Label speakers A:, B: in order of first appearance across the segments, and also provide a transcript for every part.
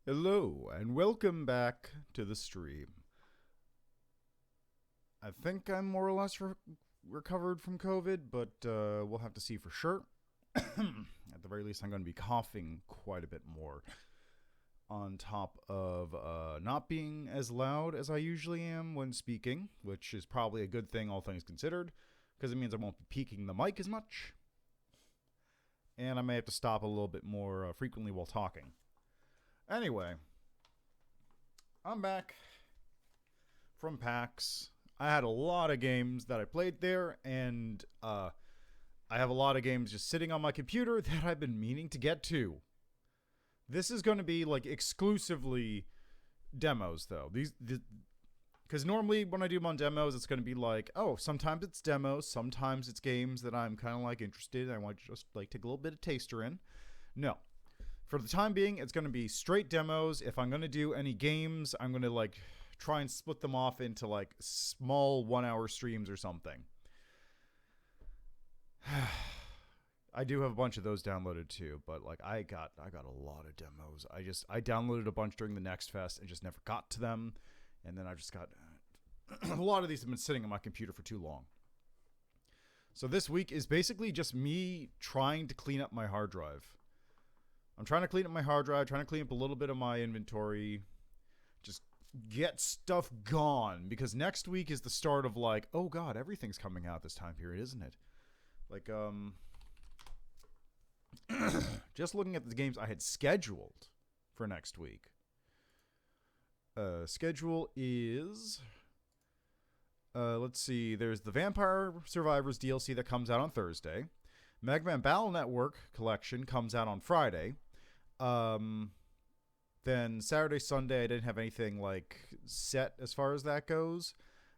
A: Hello, and welcome back to the stream. I think I'm more or less recovered from COVID, but we'll have to see for sure. At the very least, I'm going to be coughing quite a bit more, on top of not being as loud as I usually am when speaking, which is probably a good thing, all things considered, because it means I won't be peaking the mic as much. And I may have to stop a little bit more frequently while talking. Anyway, I'm back from PAX. I had a lot of games that I played there, and I have a lot of games just sitting on my computer that I've been meaning to get to. This is going to be like exclusively demos, though. Because normally when I do them on demos, it's going to be like, oh, sometimes it's demos, sometimes it's games that I'm kind of like interested in. I want to just like take a little bit of taster in. No. For the time being, it's going to be straight demos. If I'm going to do any games, I'm going to like try and split them off into like small 1-hour streams or something. I do have a bunch of those downloaded too, but like I got a lot of demos. I downloaded a bunch during the Next Fest and just never got to them, and then I just got a lot of these have been sitting on my computer for too long. So this week is basically just me trying to clean up my hard drive. I'm trying to clean up my hard drive, trying to clean up a little bit of my inventory, just get stuff gone, because next week is the start of like, oh god, everything's coming out this time period, isn't it? Like, just looking at the games I had scheduled for next week. Schedule is, let's see, there's the Vampire Survivors DLC that comes out on Thursday. Mega Man Battle Network Collection comes out on Friday. Then Saturday, Sunday, I didn't have anything like set as far as that goes.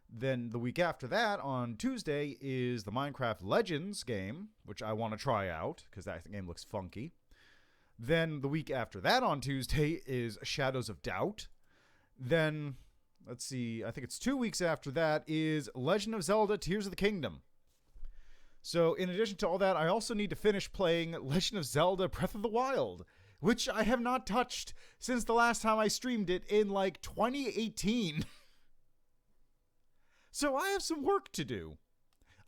A: Then the week after that, on Tuesday, is the Minecraft Legends game, which I want to try out because that game looks funky. Then the week after that, on Tuesday, is Shadows of Doubt. Then, let's see, I think it's 2 weeks after that is Legend of Zelda Tears of the Kingdom. So in addition to all that, I also need to finish playing Legend of Zelda Breath of the Wild, which I have not touched since the last time I streamed it in like 2018. So I have some work to do.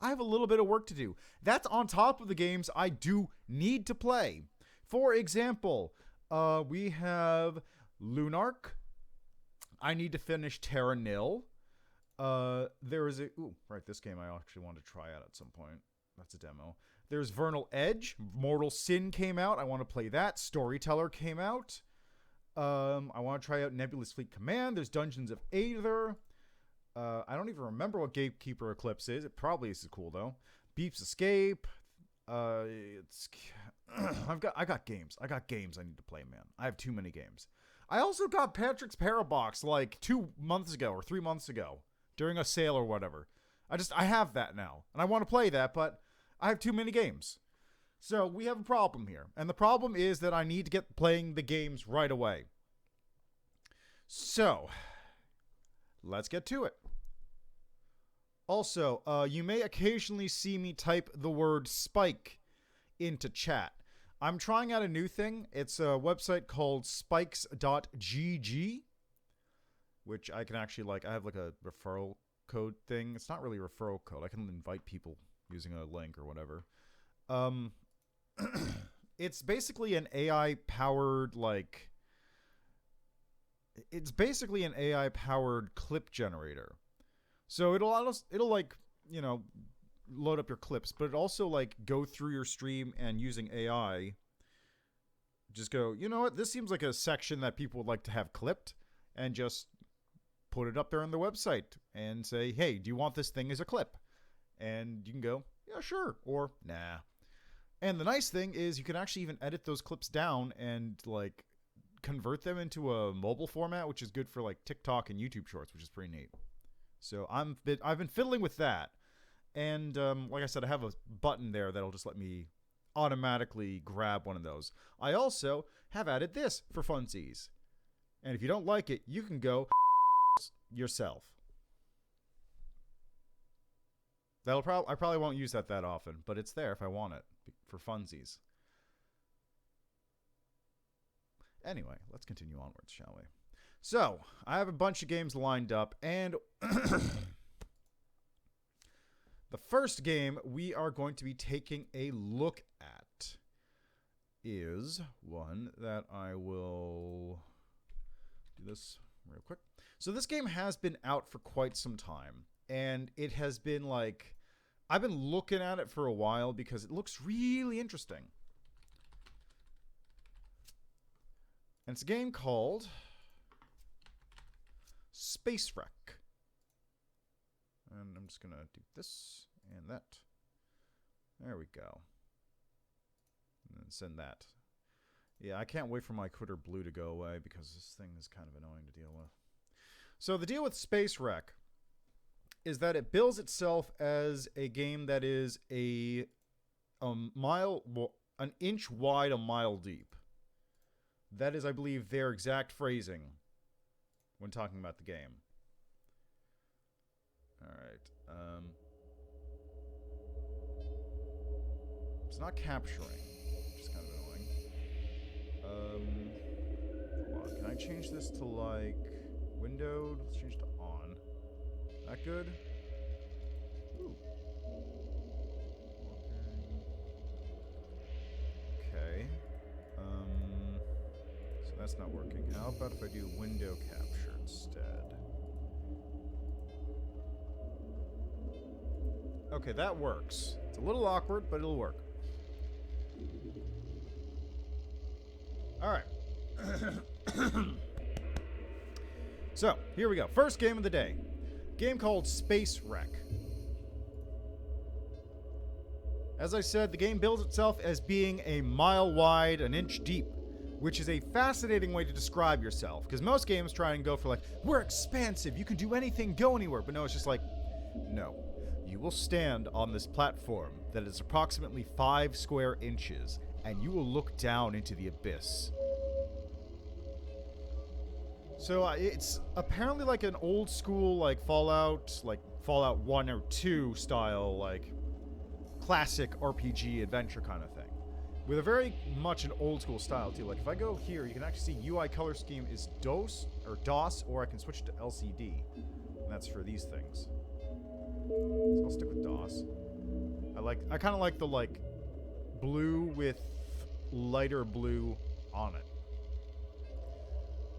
A: I have a little bit of work to do. That's on top of the games I do need to play. For example, we have Lunark. I need to finish Terra Nil. There is this game I actually want to try out at some point. That's a demo. There's Vernal Edge. Mortal Sin came out. I want to play that. Storyteller came out. I want to try out Nebulous Fleet Command. There's Dungeons of Aether. I don't even remember what Gatekeeper Eclipse is. It probably is cool though. Beep's Escape. I got games. I got games I need to play, man. I have too many games. I also got Patrick's Parabox like 2 months ago or 3 months ago during a sale or whatever. I have that now and I want to play that, but I have too many games. So we have a problem here. And the problem is that I need to get playing the games right away. So let's get to it. Also, you may occasionally see me type the word spike into chat. I'm trying out a new thing. It's a website called spikes.gg, which I can actually I have like a referral code thing. It's not really a referral code. I can invite people using a link or whatever. It's basically an AI powered clip generator. So it'll load up your clips, but it also go through your stream and using AI just go, you know what, this seems like a section that people would like to have clipped, and just put it up there on the website and say, hey, do you want this thing as a clip? And you can go, yeah, sure, or nah. And the nice thing is you can actually even edit those clips down and convert them into a mobile format, which is good for TikTok and YouTube Shorts, which is pretty neat. So I've been fiddling with that. And like I said, I have a button there that'll just let me automatically grab one of those. I also have added this for funsies. And if you don't like it, you can go yourself. I probably won't use that often, but it's there if I want it for funsies. Anyway, let's continue onwards, shall we? So, I have a bunch of games lined up, and the first game we are going to be taking a look at is one that I will do this real quick. So this game has been out for quite some time, and it has been like, I've been looking at it for a while because it looks really interesting. And it's a game called Space Wreck. And I'm just going to do this and that. There we go. And then send that. Yeah, I can't wait for my Twitter blue to go away because this thing is kind of annoying to deal with. So the deal with Space Wreck is that it bills itself as a game that is an inch wide, a mile deep. That is, I believe, their exact phrasing when talking about the game. Alright. It's not capturing, which is kind of annoying. Hold on. Can I change this to, like, windowed? Let's change to on. That good? Ooh. Okay. So that's not working. How about if I do window capture instead? Okay, that works. It's a little awkward, but it'll work. Alright. So, here we go. First game of the day. Game called Space Wreck. As I said, the game bills itself as being a mile wide, an inch deep, which is a fascinating way to describe yourself. Because most games try and go for like, we're expansive, you can do anything, go anywhere. But no, it's just like, no. You will stand on this platform that is approximately 5 square inches, and you will look down into the abyss. So it's apparently like an old school, like Fallout 1 or 2 style, like classic RPG adventure kind of thing. With a very much an old school style too. Like if I go here, you can actually see UI color scheme is DOS, or I can switch to LCD. And that's for these things. So I'll stick with DOS. I kind of like the like blue with lighter blue on it.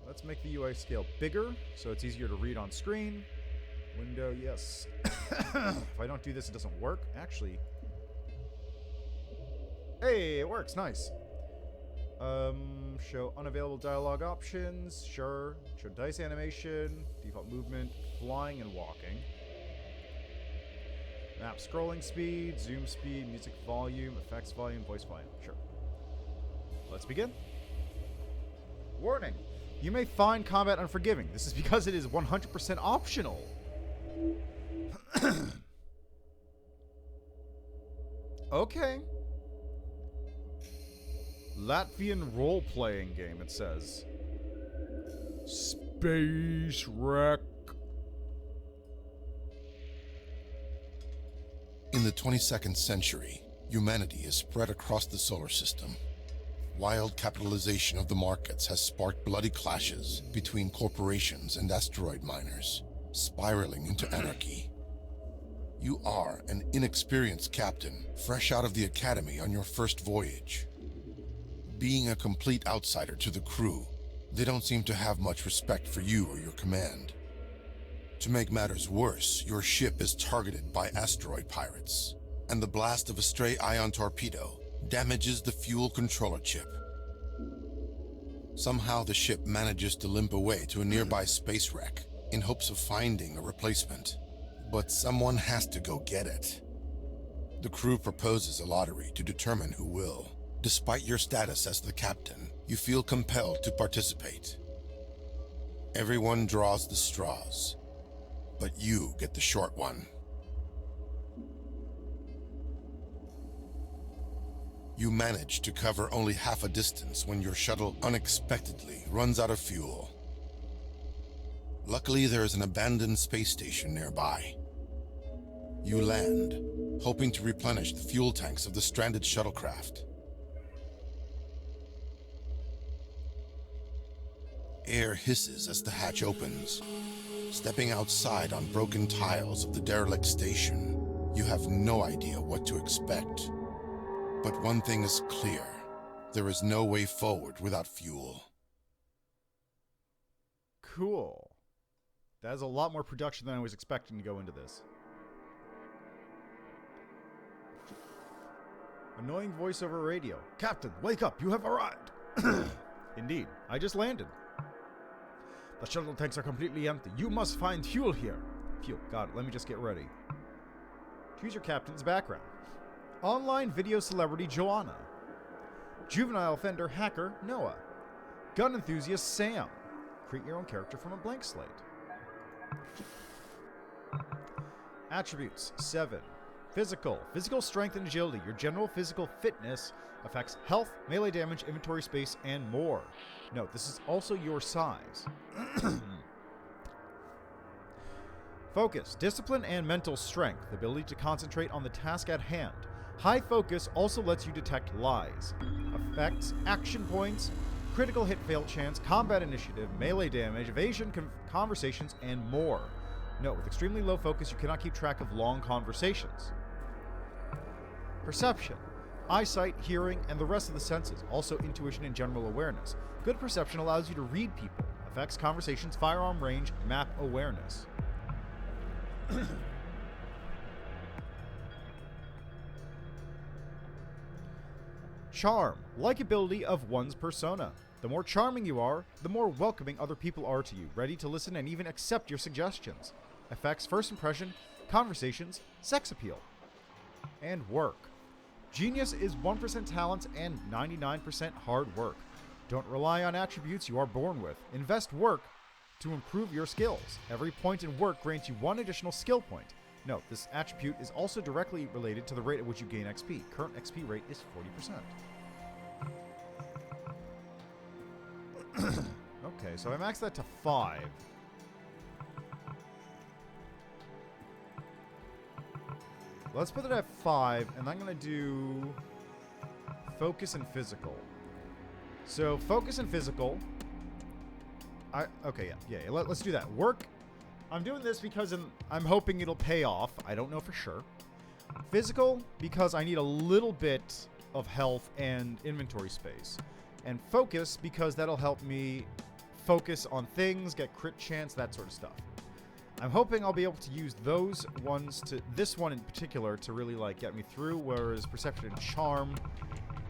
A: Let's make the UI scale bigger so it's easier to read on screen. Window, yes. If I don't do this, it doesn't work. Actually, hey, it works. Nice. Show unavailable dialogue options. Sure. Show dice animation, default movement, flying and walking. Map scrolling speed, zoom speed, music volume, effects volume, voice volume. Sure. Let's begin. Warning. You may find combat unforgiving. This is because it is 100% optional. Okay. Latvian role-playing game, it says. Space Wreck.
B: In the 22nd century, humanity is spread across the solar system. Wild capitalization of the markets has sparked bloody clashes between corporations and asteroid miners, spiraling into anarchy. You are an inexperienced captain, fresh out of the academy on your first voyage. Being a complete outsider to the crew, they don't seem to have much respect for you or your command. To make matters worse, your ship is targeted by asteroid pirates, and the blast of a stray ion torpedo damages the fuel controller chip. Somehow the ship manages to limp away to a nearby space wreck in hopes of finding a replacement. But someone has to go get it. The crew proposes a lottery to determine who will. Despite your status as the captain, you feel compelled to participate. Everyone draws the straws, but you get the short one. You manage to cover only half a distance when your shuttle unexpectedly runs out of fuel. Luckily, there is an abandoned space station nearby. You land, hoping to replenish the fuel tanks of the stranded shuttlecraft. Air hisses as the hatch opens. Stepping outside on broken tiles of the derelict station, you have no idea what to expect. But one thing is clear. There is no way forward without fuel.
A: Cool. That is a lot more production than I was expecting to go into this. Annoying voiceover radio. Captain, wake up! You have arrived! Indeed. I just landed. The shuttle tanks are completely empty. You must find fuel here. Fuel. Got it. Let me just get ready. Choose your captain's background. Online video celebrity Joanna. Juvenile offender hacker Noah. Gun enthusiast Sam. Create your own character from a blank slate. Attributes 7. Physical. Physical strength and agility. Your general physical fitness affects health, melee damage, inventory space, and more. Note, this is also your size. Focus. Discipline and mental strength. The ability to concentrate on the task at hand. High focus also lets you detect lies. Effects, action points, critical hit fail chance, combat initiative, melee damage, evasion, conversations, and more. Note, with extremely low focus, you cannot keep track of long conversations. Perception. Eyesight, hearing, and the rest of the senses. Also intuition and general awareness. Good perception allows you to read people. Effects, conversations, firearm range, map awareness. Charm. Likability of one's persona. The more charming you are, the more welcoming other people are to you, ready to listen and even accept your suggestions. Effects, first impression, conversations, sex appeal. And work. Genius is 1% talent and 99% hard work. Don't rely on attributes you are born with. Invest work to improve your skills. Every point in work grants you 1 additional skill point. Note, this attribute is also directly related to the rate at which you gain XP. Current XP rate is 40%. Okay, so I maxed that to 5. Let's put it at 5, and I'm going to do focus and physical. So, focus and physical. Okay, yeah, let's do that. Work. I'm doing this because I'm hoping it'll pay off. I don't know for sure. Physical, because I need a little bit of health and inventory space. And focus, because that'll help me focus on things, get crit chance, that sort of stuff. I'm hoping I'll be able to use those ones this one in particular to really like get me through, whereas perception and charm,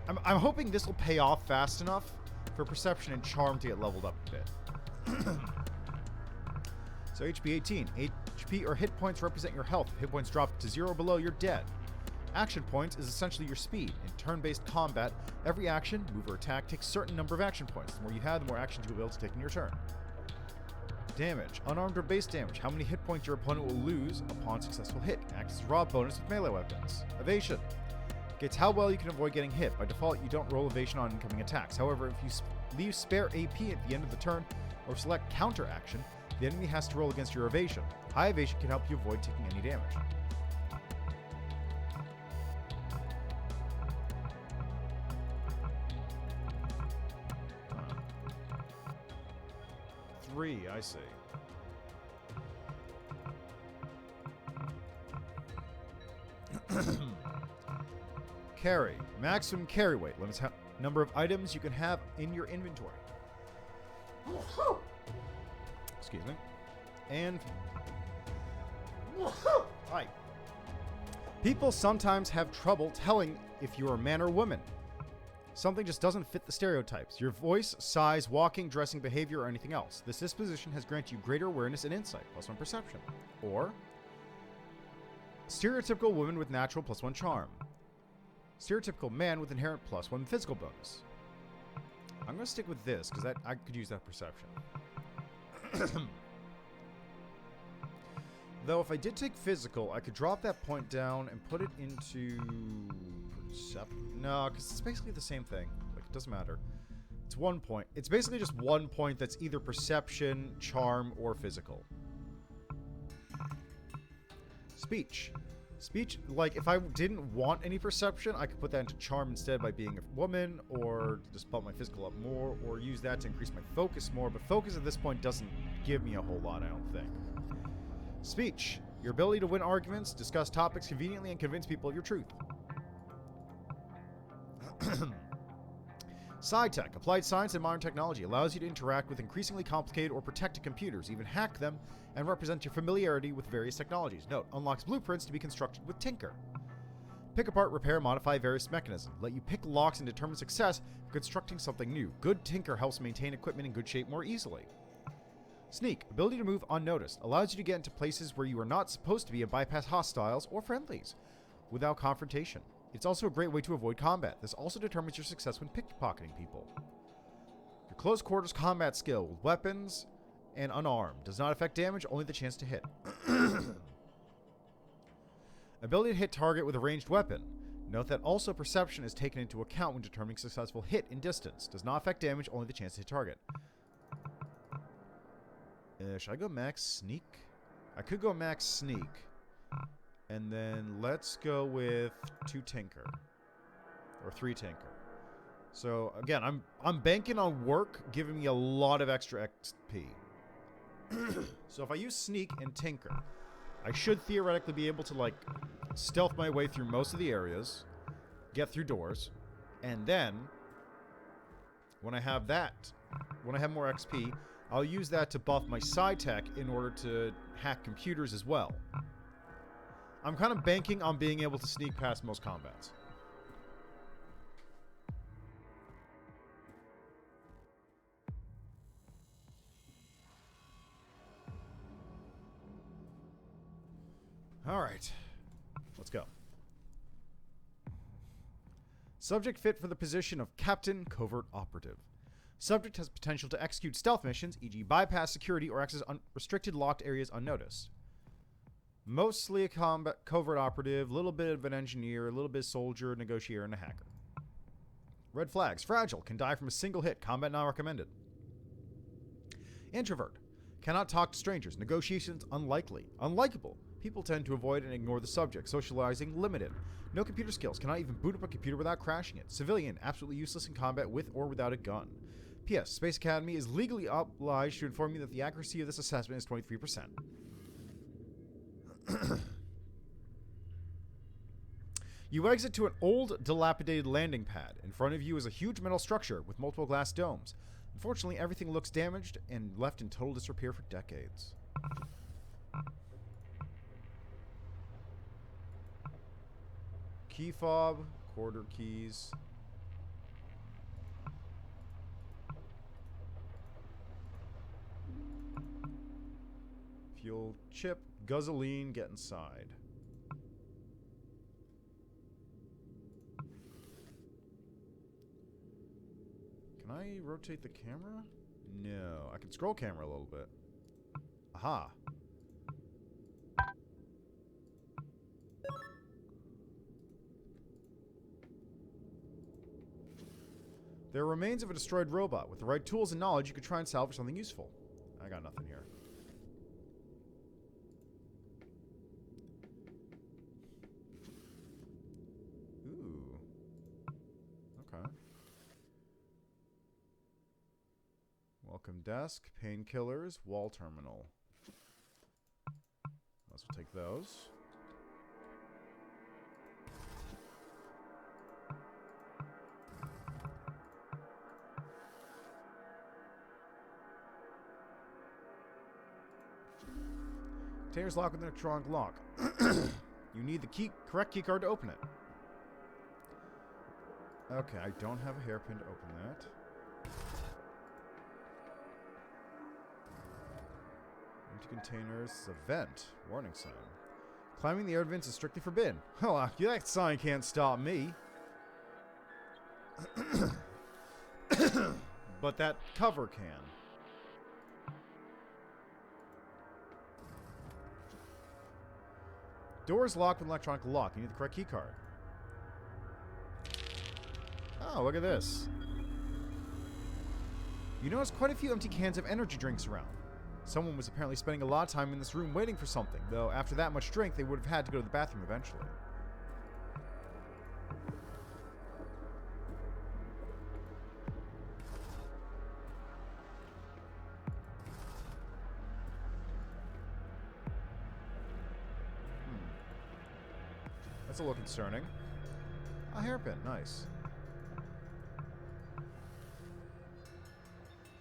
A: I'm hoping this will pay off fast enough for perception and charm to get leveled up a bit. So HP 18. HP or hit points represent your health. If hit points drop to 0 or below, you're dead. Action points is essentially your speed. In turn-based combat, every action, move, or attack takes a certain number of action points. The more you have, the more actions you'll be able to take in your turn. Damage. Unarmed or base damage. How many hit points your opponent will lose upon successful hit. Acts as a raw bonus with melee weapons. Evasion. Gets how well you can avoid getting hit. By default, you don't roll evasion on incoming attacks. However, if you leave spare AP at the end of the turn or select counter action, the enemy has to roll against your evasion. High evasion can help you avoid taking any damage. Three, I see. Carry. Maximum carry weight limits number of items you can have in your inventory. Excuse me. And hi. People sometimes have trouble telling if you're a man or woman. Something just doesn't fit the stereotypes. Your voice, size, walking, dressing, behavior, or anything else. This disposition has granted you greater awareness and insight, +1 perception. Or stereotypical woman with natural +1 charm. Stereotypical man with inherent +1 physical bonus. I'm going to stick with this because I could use that perception. Though if I did take physical, I could drop that point down and put it into perception. No, because it's basically the same thing. Like, it doesn't matter. It's 1 point. It's basically just 1 point that's either perception, charm, or physical. Speech. Speech, like, if I didn't want any perception, I could put that into charm instead by being a woman, or just bump my physical up more, or use that to increase my focus more, but focus at this point doesn't give me a whole lot, I don't think. Speech, your ability to win arguments, discuss topics conveniently, and convince people of your truth. Sci-tech, applied science and modern technology, allows you to interact with increasingly complicated or protected computers, even hack them, and represent your familiarity with various technologies. Note, unlocks blueprints to be constructed with Tinker. Pick apart, repair, modify various mechanisms. Let you pick locks and determine success for constructing something new. Good Tinker helps maintain equipment in good shape more easily. Sneak, ability to move unnoticed, allows you to get into places where you are not supposed to be and bypass hostiles or friendlies without confrontation. It's also a great way to avoid combat. This also determines your success when pickpocketing people. Your close quarters combat skill with weapons and unarmed does not affect damage, only the chance to hit. Ability to hit target with a ranged weapon. Note that also perception is taken into account when determining successful hit in distance. Does not affect damage, only the chance to hit target. Should I go max sneak? I could go max sneak. And then let's go with 2 Tinker. Or 3 Tinker. So, again, I'm banking on work giving me a lot of extra XP. So if I use Sneak and Tinker, I should theoretically be able to, like, stealth my way through most of the areas, get through doors, and then, when I have more XP, I'll use that to buff my Sci-tech in order to hack computers as well. I'm kind of banking on being able to sneak past most combats. Alright. Let's go. Subject fit for the position of Captain Covert Operative. Subject has potential to execute stealth missions, e.g. bypass security or access restricted locked areas unnoticed. Mostly a covert operative, a little bit of an engineer, a little bit of soldier, negotiator, and a hacker. Red flags. Fragile. Can die from a single hit. Combat not recommended. Introvert. Cannot talk to strangers. Negotiations unlikely. Unlikable. People tend to avoid and ignore the subject. Socializing limited. No computer skills. Cannot even boot up a computer without crashing it. Civilian. Absolutely useless in combat with or without a gun. P.S. Space Academy is legally obliged to inform you that the accuracy of this assessment is 23%. You exit to an old, dilapidated landing pad. In front of you is a huge metal structure with multiple glass domes. Unfortunately, everything looks damaged and left in total disrepair for decades. Key fob, quarter keys. Fuel chip, gasoline, get inside. Can I rotate the camera? No. I can scroll camera a little bit. Aha. There are remains of a destroyed robot. With the right tools and knowledge, you could try and salvage something useful. I got nothing here. Ooh. Okay. Welcome desk, painkillers, wall terminal. Let's take those. Container's locked with an electronic lock. You need the correct keycard to open it. Okay, I don't have a hairpin to open that. Empty containers. It's a vent. Warning sign. Climbing the air vents is strictly forbidden. Oh, that sign can't stop me. But that cover can. Door is locked with an electronic lock. You need the correct key card. Oh, look at this. You notice quite a few empty cans of energy drinks around. Someone was apparently spending a lot of time in this room waiting for something, though after that much drink, they would have had to go to the bathroom eventually. That's a little concerning. A hairpin, nice.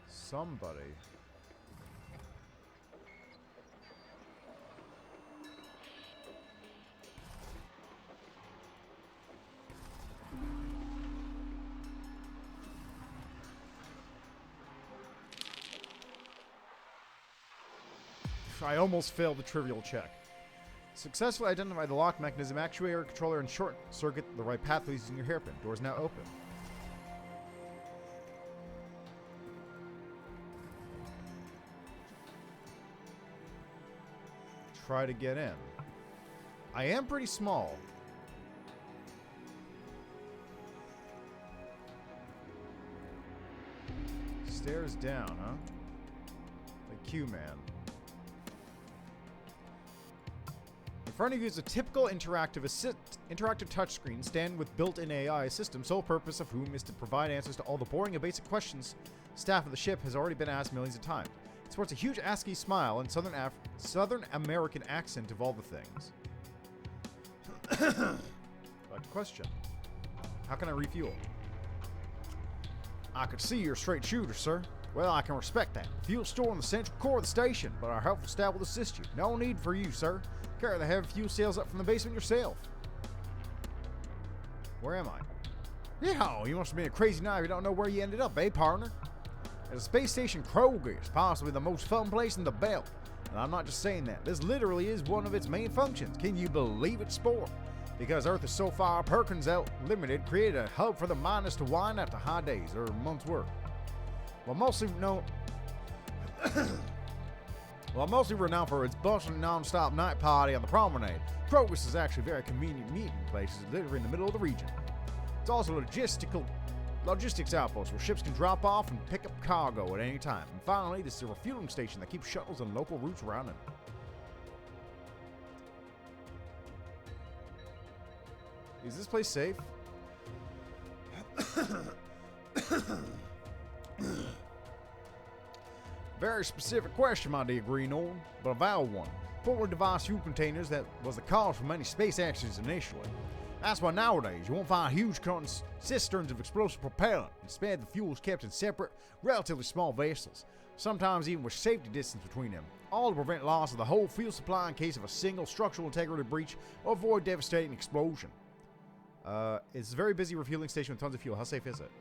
A: Somebody. I almost failed the trivial check. Successfully identify the lock mechanism, actuator, controller, and short circuit the right pathways using your hairpin. Doors now open. Try to get in. I am pretty small. Stairs down, huh? The Q-man. In front of you is a typical interactive touchscreen stand with built-in AI system, sole purpose of whom is to provide answers to all the boring and basic questions staff of the ship has already been asked millions of times. It sports a huge ASCII smile and Southern American accent of all the things. Back to question. How can I refuel? I could see you're a straight shooter, sir. Well, I can respect that. Fuel store in the central core of the station, but our helpful staff will assist you. No need for you, sir. Carry the heavy fuel cells up from the basement yourself. Where am I? Yeah, you must have been a crazy night if you don't know where you ended up, partner? At the space station Kroger is possibly the most fun place in the belt. And I'm not just saying that. This literally is one of its main functions. Can you believe it, sport? Because Earth is so far, Perkins Out Limited created a hub for the miners to wind after high days or months' work. Well, mostly renowned for its bustling non-stop night party on the promenade, Krogus is actually a very convenient meeting place, literally in the middle of the region. It's also a logistics outpost where ships can drop off and pick up cargo at any time. And finally, this is a refueling station that keeps shuttles and local routes running. Is this place safe? Very specific question, my dear Greenhorn, but a valid one. Full of device fuel containers that was the cause for many space accidents initially. That's why nowadays you won't find huge cisterns of explosive propellant. Instead, the fuel is kept in separate, relatively small vessels, sometimes even with safety distance between them, all to prevent loss of the whole fuel supply in case of a single structural integrity breach or avoid devastating explosion. It's a very busy refueling station with tons of fuel. How safe is it?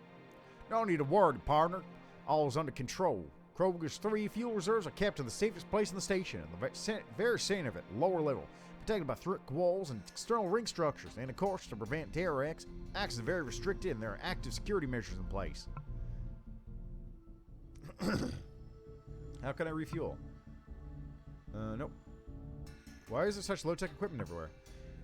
A: No need to worry, partner. All is under control. Kroger's 3 fuel reserves are kept in the safest place in the station, in the very center of it, lower level, protected by thick walls and external ring structures, and of course, to prevent terror acts is very restricted and there are active security measures in place. How can I refuel? Nope. Why is there such low-tech equipment everywhere?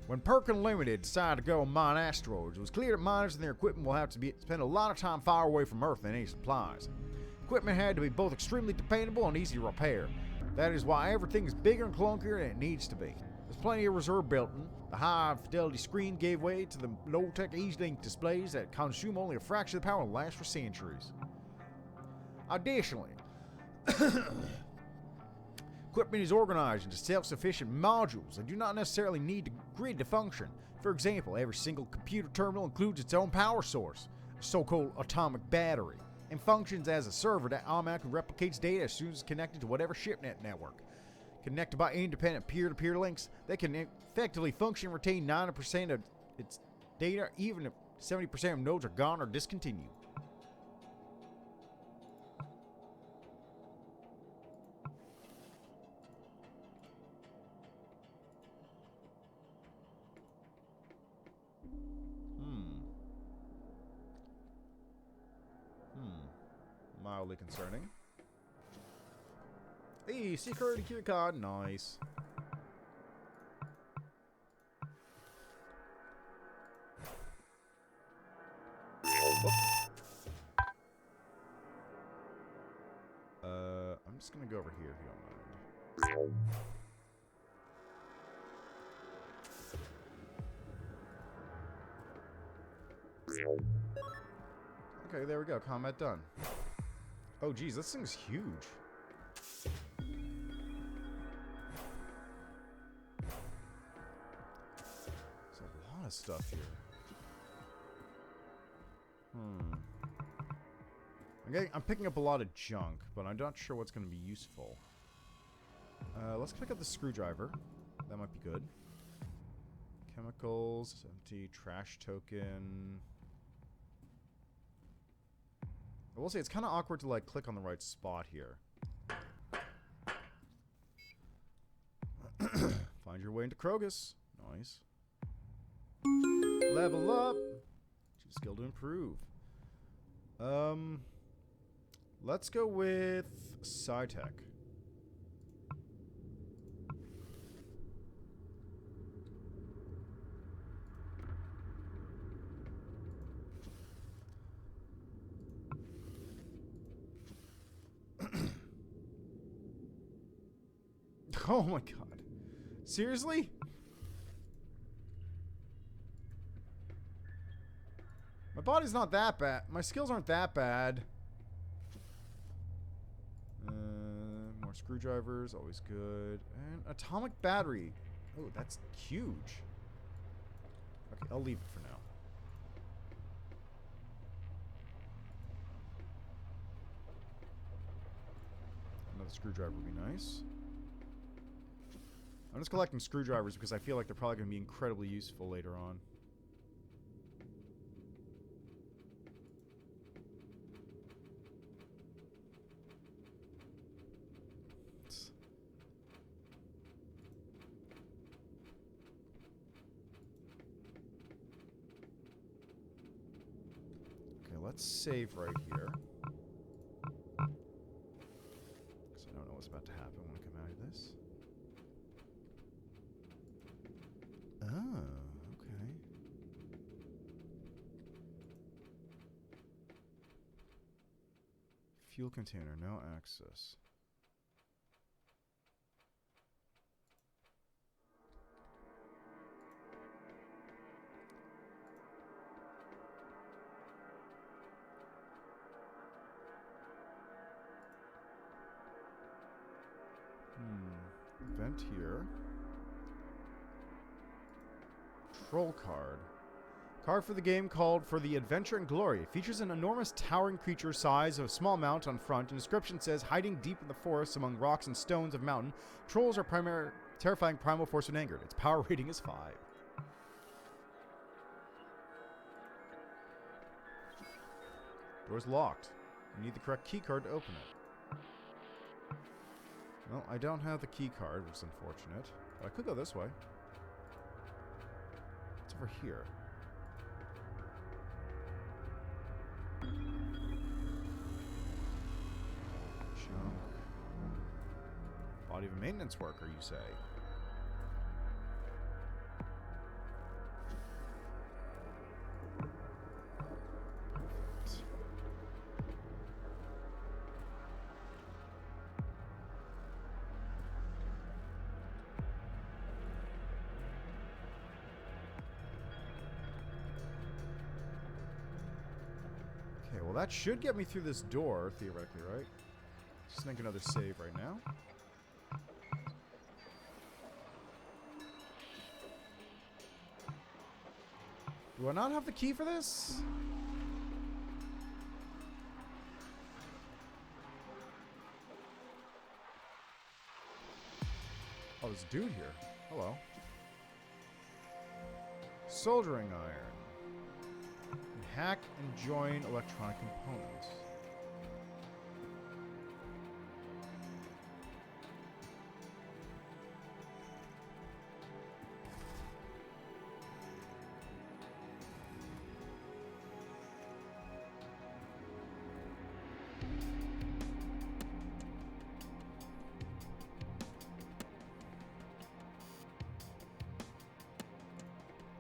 A: When Perkin Limited decided to go and mine asteroids, it was clear that miners and their equipment will have to spend a lot of time far away from Earth and any supplies. Equipment had to be both extremely dependable and easy to repair. That is why everything is bigger and clunkier than it needs to be. There's plenty of reserve built in. The high-fidelity screen gave way to the low-tech E-Link displays that consume only a fraction of the power and last for centuries. Additionally, equipment is organized into self-sufficient modules that do not necessarily need the grid to function. For example, every single computer terminal includes its own power source, a so-called atomic battery, and functions as a server that automatically replicates data as soon as it's connected to whatever shipnet network. Connected by independent peer-to-peer links, they can effectively function and retain 90% of its data, even if 70% of nodes are gone or discontinued. Mildly concerning. Hey, security key card, nice. I'm just gonna go over here if you don't mind. Okay, there we go. Combat done. Oh, geez, this thing's huge. There's a lot of stuff here. I'm picking up a lot of junk, but I'm not sure what's going to be useful. Let's pick up the screwdriver. That might be good. Chemicals, empty, trash token. I will say it's kind of awkward to like click on the right spot here. Find your way into Krogus. Nice. Level up. Choose skill to improve. Let's go with Sci-tech. Oh my god. Seriously? My body's not that bad. My skills aren't that bad. More screwdrivers, always good. And atomic battery. Oh, that's huge. Okay, I'll leave it for now. Another screwdriver would be nice. I'm just collecting screwdrivers because I feel like they're probably going to be incredibly useful later on. Okay, let's save right here. Because I don't know what's about to happen when I come out of this. Oh, okay. Fuel container, no access. Vent here. Troll card. Card for the game called For the Adventure and Glory. It features an enormous towering creature size of a small mount on front. And description says, hiding deep in the forest among rocks and stones of mountain, trolls are terrifying primal force when angered. Its power rating is 5. Door's locked. You need the correct key card to open it. Well, I don't have the key card, which is unfortunate. But I could go this way. It's over here. Junk. Body of a maintenance worker, you say? Okay, well that should get me through this door, theoretically, right? Just make another save right now. Do I not have the key for this? Oh, there's a dude here. Hello. Soldering iron. Hack and join electronic components.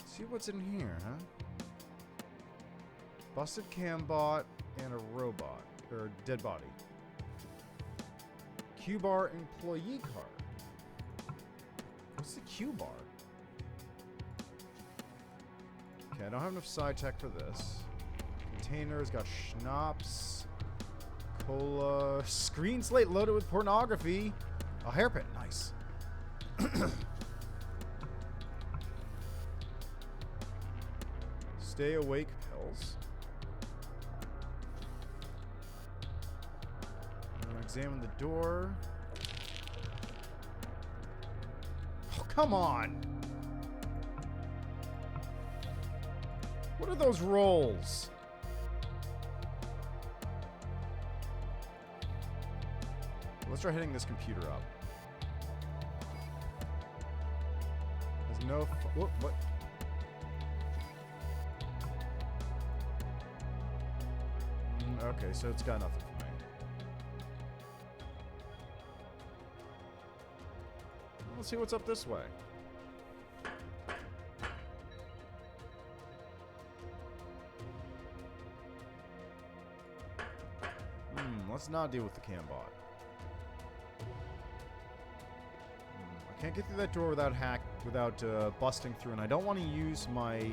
A: See what's in here, huh? Busted cam bot and a robot. Or dead body. Q-bar employee card. What's the Q-bar? Okay, I don't have enough side tech for this. Containers, got schnapps, cola, screen slate loaded with pornography. A hairpin, nice. Stay awake pills. I'm gonna examine the door. Oh, come on! What are those rolls? Let's try hitting this computer up. There's no... What? Okay, so it's got nothing for me. Let's see what's up this way. Let's not deal with the cam bot. I can't get through that door without busting through, and I don't want to use my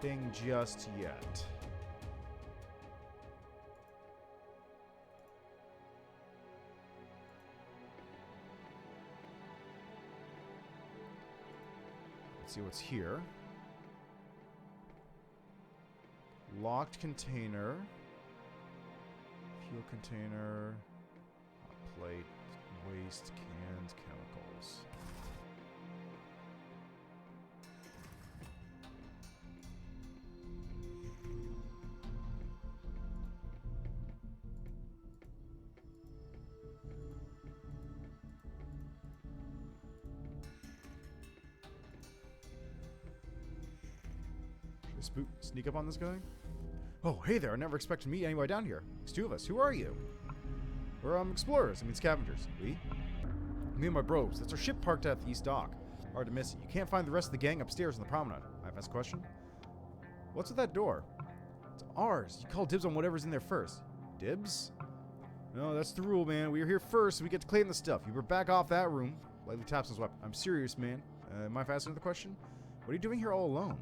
A: thing just yet. Let's see what's here. Locked container. Fuel container. Hot plate. Waste. Canned chemicals. Should I sneak up on this guy? Oh, hey there. I never expected to meet anybody down here. There's two of us. Who are you? We're explorers. Scavengers. We? Me and my bros. That's our ship parked at the East Dock. Hard to miss it. You can't find the rest of the gang upstairs in the promenade. I've asked a question. What's with that door? It's ours. You call dibs on whatever's in there first. Dibs? No, that's the rule, man. We were here first, so we get to claim the stuff. You were back off that room. Lightly taps his weapon. I'm serious, man. Am I asking the question? What are you doing here all alone?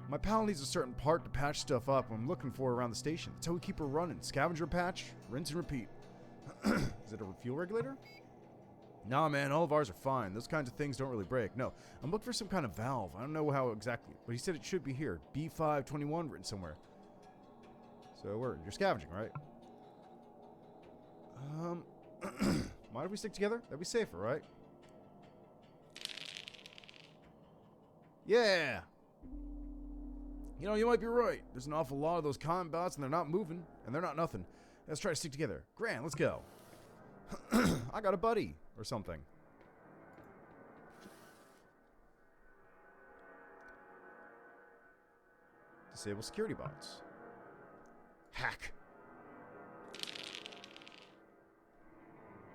A: My pal needs a certain part to patch stuff up I'm looking for around the station. That's how we keep her running. Scavenger patch, rinse and repeat. Is it a fuel regulator? Nah, man, all of ours are fine. Those kinds of things don't really break. No, I'm looking for some kind of valve. I don't know how exactly, but he said it should be here. B521 written somewhere. So you're scavenging, right? Mind if we stick together? That'd be safer, right? Yeah! You know, you might be right. There's an awful lot of those con bots, and they're not moving, and they're not nothing. Let's try to stick together. Grant, let's go. I got a buddy, or something. Disable security bots. Hack.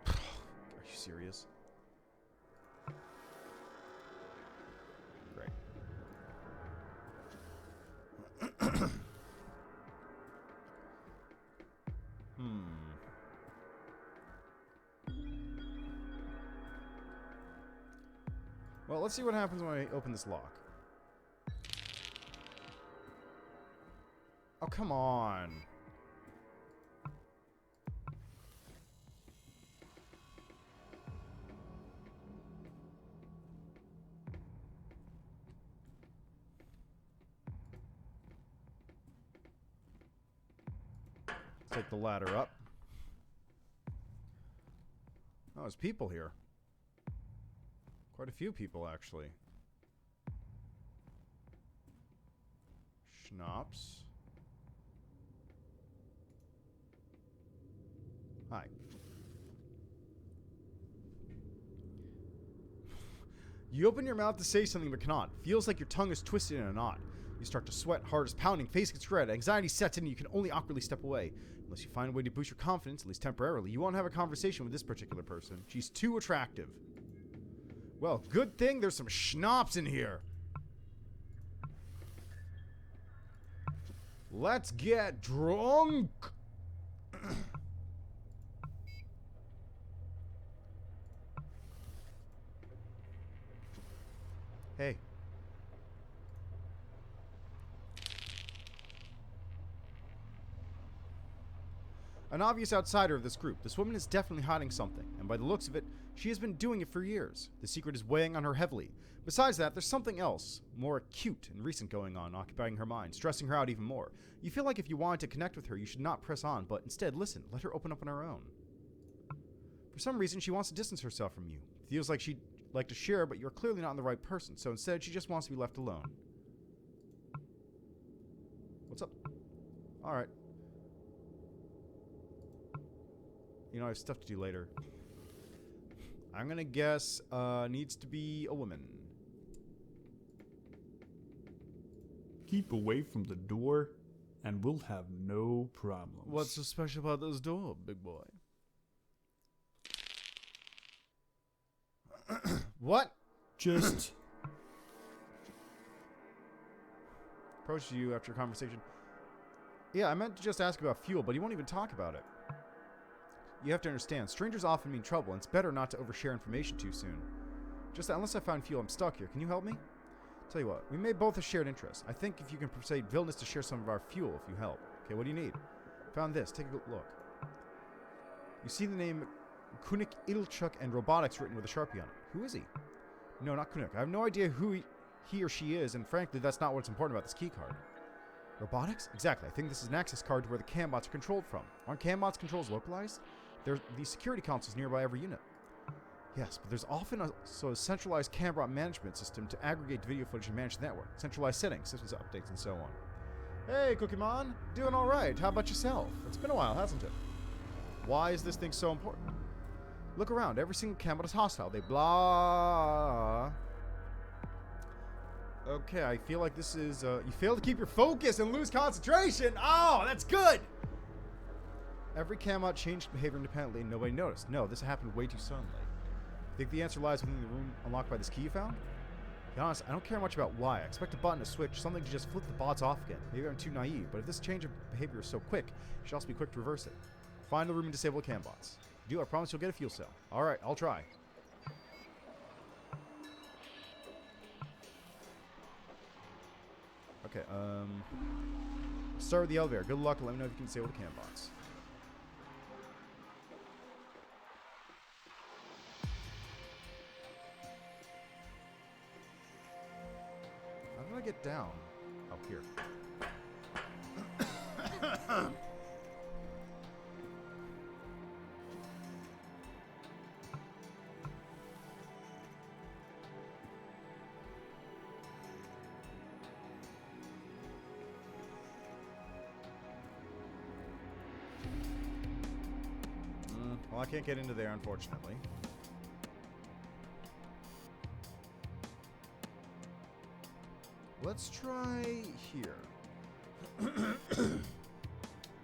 A: Are you serious? Great. Well, let's see what happens when I open this lock. Oh, come on. Take the ladder up. Oh, there's people here. Quite a few people, actually. Schnapps. Hi. You open your mouth to say something but cannot. Feels like your tongue is twisted in a knot. You start to sweat, heart is pounding, face gets red, anxiety sets in, and you can only awkwardly step away. Unless you find a way to boost your confidence, at least temporarily, you won't have a conversation with this particular person. She's too attractive. Well, good thing there's some schnapps in here. Let's get drunk. Hey. An obvious outsider of this group, this woman is definitely hiding something, and by the looks of it, she has been doing it for years. The secret is weighing on her heavily. Besides that, there's something else, more acute and recent going on, occupying her mind, stressing her out even more. You feel like if you wanted to connect with her, you should not press on, but instead listen, let her open up on her own. For some reason, she wants to distance herself from you. It feels like she'd like to share, but you're clearly not the right person, so instead she just wants to be left alone. What's up? Alright. You know, I have stuff to do later. I'm gonna guess, needs to be a woman.
C: Keep away from the door, and we'll have no problems.
A: What's so special about this door, big boy? What?
C: Just...
A: Approached you after a conversation. Yeah, I meant to just ask about fuel, but he won't even talk about it. You have to understand, strangers often mean trouble, and it's better not to overshare information too soon. Just that unless I find fuel, I'm stuck here. Can you help me? Tell you what, we may both have shared interests. I think if you can persuade Vilnius to share some of our fuel, if you help. Okay, what do you need? Found this. Take a look. You see the name Kunik Ilchuk and Robotics written with a Sharpie on it. Who is he? No, not Kunik. I have no idea who he or she is, and frankly, that's not what's important about this key card. Robotics? Exactly. I think this is an access card to where the cambots are controlled from. Aren't cambots controls localized? There's these security consoles nearby every unit. Yes, but there's often a centralized cambot management system to aggregate video footage and manage the network. Centralized settings, systems updates, and so on. Hey, Cookie-Mon. Doing all right. How about yourself? It's been a while, hasn't it? Why is this thing so important? Look around. Every single cambot is hostile. They blah. Okay, I feel like this is, you fail to keep your focus and lose concentration. Oh, that's good. Every cambot changed behavior independently and nobody noticed. No, this happened way too suddenly. Think the answer lies within the room unlocked by this key you found? To be honest, I don't care much about why. I expect a button, a switch, something to just flip the bots off again. Maybe I'm too naive, but if this change of behavior is so quick, you should also be quick to reverse it. Find the room and disable the cambots. If you do, I promise you'll get a fuel cell. Alright, I'll try. Okay, start with the elevator. Good luck and let me know if you can disable the cambots. How do I get down? Up here. Well, I can't get into there, unfortunately. Let's try here.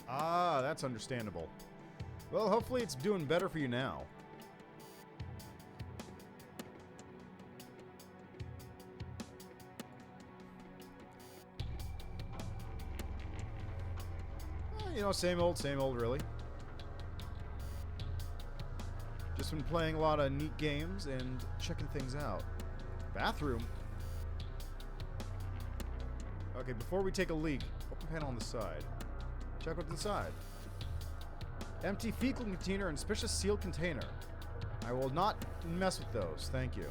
A: Ah, that's understandable. Well, hopefully it's doing better for you now. You know, same old, really. Just been playing a lot of neat games and checking things out. Bathroom. Okay, before we take a leak, open panel on the side. Check what's inside. Empty fecal container and suspicious sealed container. I will not mess with those, thank you.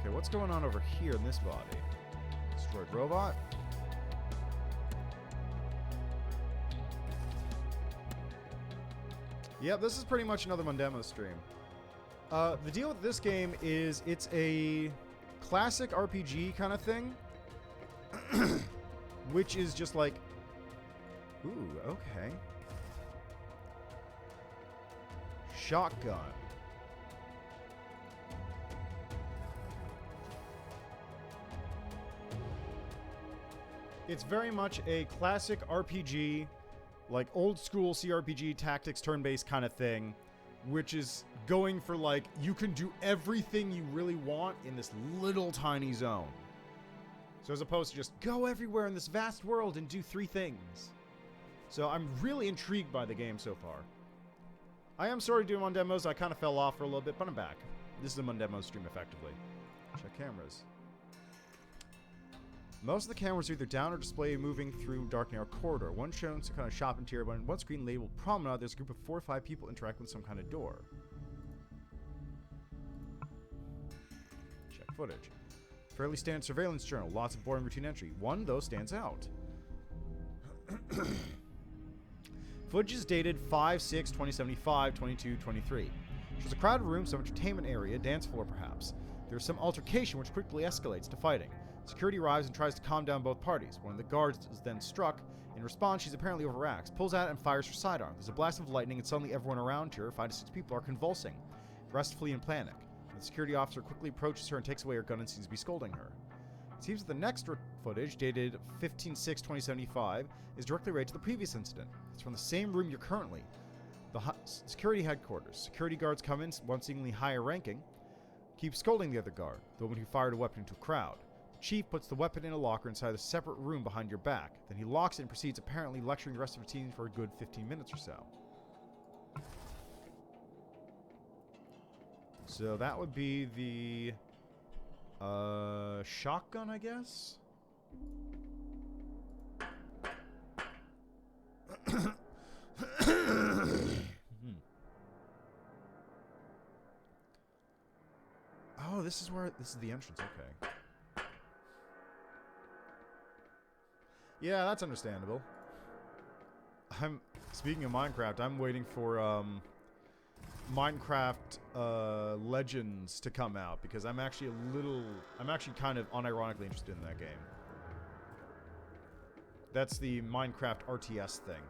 A: Okay, what's going on over here in this body? Destroyed robot? Yep, this is pretty much another Mundemo stream. The deal with this game is it's a classic RPG kind of thing. Which is just like... Ooh, okay. Shotgun. It's very much a classic RPG, like old school CRPG tactics turn-based kind of thing, which is going for, like, you can do everything you really want in this little tiny zone. So as opposed to just go everywhere in this vast world and do 3 things. So I'm really intrigued by the game so far. I am sort of doing on demos. I kind of fell off for a little bit, but I'm back. This is a demo stream, effectively. Check cameras. Most of the cameras are either down or display moving through dark narrow corridor. One shows some kind of shop interior, but on one screen labeled promenade, there's a group of 4 or 5 people interacting with some kind of door. Check footage. Fairly standard surveillance journal. Lots of boring routine entry. One, though, stands out. Footage is dated 5/6/2075, 22:23. Shows a crowded room, some entertainment area, dance floor perhaps. There's some altercation which quickly escalates to fighting. Security arrives and tries to calm down both parties. One of the guards is then struck. In response, she's apparently overacts, pulls out and fires her sidearm. There's a blast of lightning and suddenly everyone around her, 5 to 6 people, are convulsing. The rest flee in panic. The security officer quickly approaches her and takes away her gun and seems to be scolding her. It seems that the next footage, dated 15/6/2075, is directly related to the previous incident. It's from the same room you're currently. The security headquarters. Security guards come in, one seemingly higher ranking, keep scolding the other guard, the woman who fired a weapon into a crowd. The chief puts the weapon in a locker inside a separate room behind your back. Then he locks it and proceeds apparently lecturing the rest of the team for a good 15 minutes or so. So that would be the shotgun, I guess? Oh, this is the entrance, okay. Yeah, that's understandable. Speaking of Minecraft, I'm waiting for, Minecraft, Legends to come out, because I'm actually kind of unironically interested in that game. That's the Minecraft RTS thing.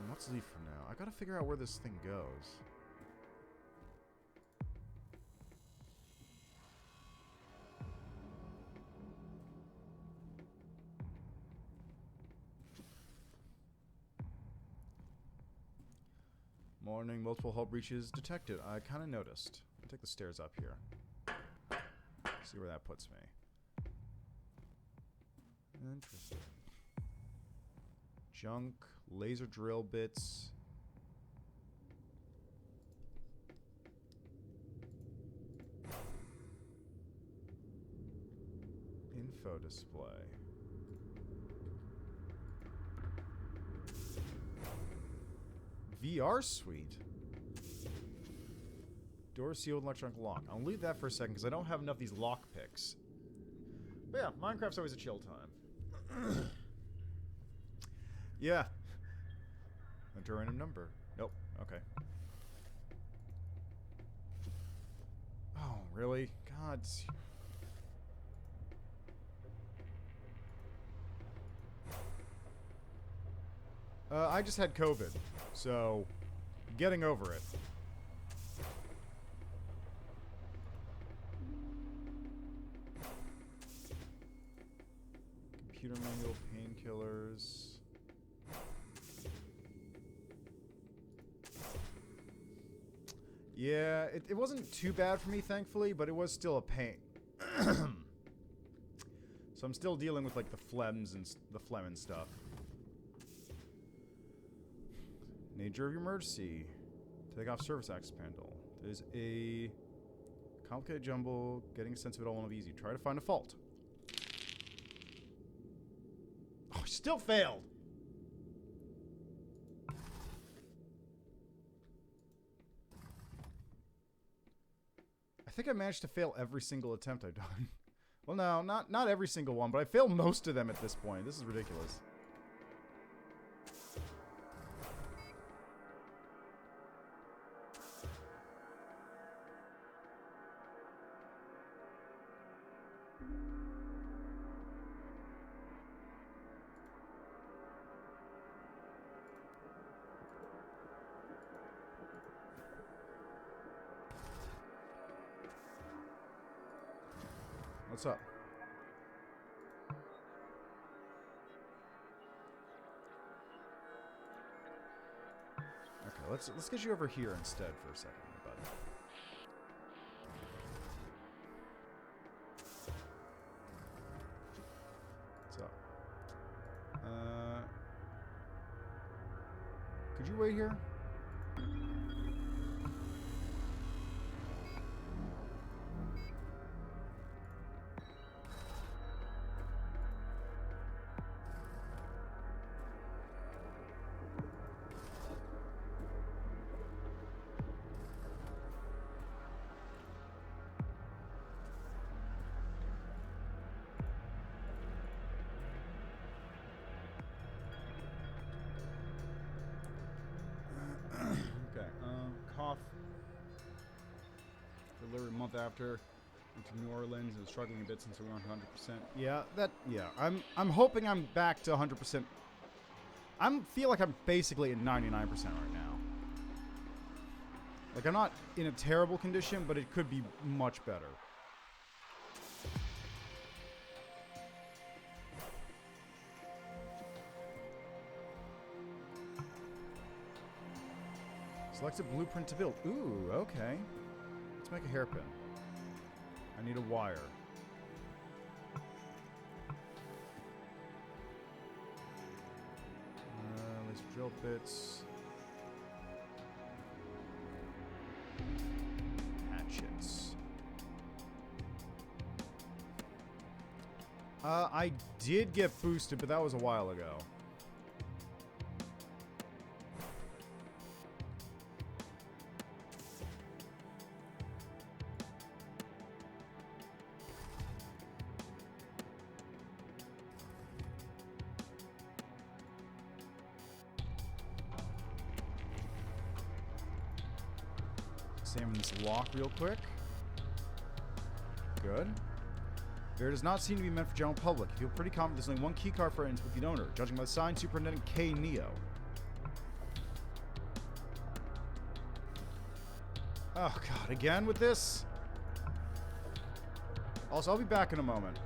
A: Let's leave for now. I gotta figure out where this thing goes. Morning, multiple hull breaches detected. I kind of noticed. I'll take the stairs up here. See where that puts me. Interesting. Junk, laser drill bits. Info display. VR suite. Door sealed, electronic lock. I'll leave that for a second because I don't have enough of these lock picks. But yeah, Minecraft's always a chill time. Yeah. Enter a random number. Nope. Okay. Oh, really? God. I just had COVID, so getting over it. Computer manual, painkillers. Yeah, it wasn't too bad for me, thankfully, but it was still a pain. So I'm still dealing with, like, the phlegm and stuff. Nature of your emergency. Take off service access panel. There's a complicated jumble. Getting a sense of it all won't be easy. Try to find a fault. Oh, I still failed! I think I managed to fail every single attempt I've done. Well, no, not every single one, but I failed most of them at this point. This is ridiculous. What's up? Okay, let's get you over here instead for a second, bud. What's up? Could you wait here? Cough. Delivered a month after into New Orleans and struggling a bit since we weren't 100%. Yeah, I'm hoping I'm back to 100%. Feel like I'm basically at 99% right now. Like, I'm not in a terrible condition, but it could be much better. Select a blueprint to build. Ooh, okay. Let's make a hairpin. I need a wire. Let's drill bits. Hatchets. I did get boosted, but that was a while ago. Examine this lock real quick. Good. Bear does not seem to be meant for general public. You feel pretty confident there's only one key card for it with the owner, judging by the sign, Superintendent K. Neo. Oh god, again with this? Also, I'll be back in a moment.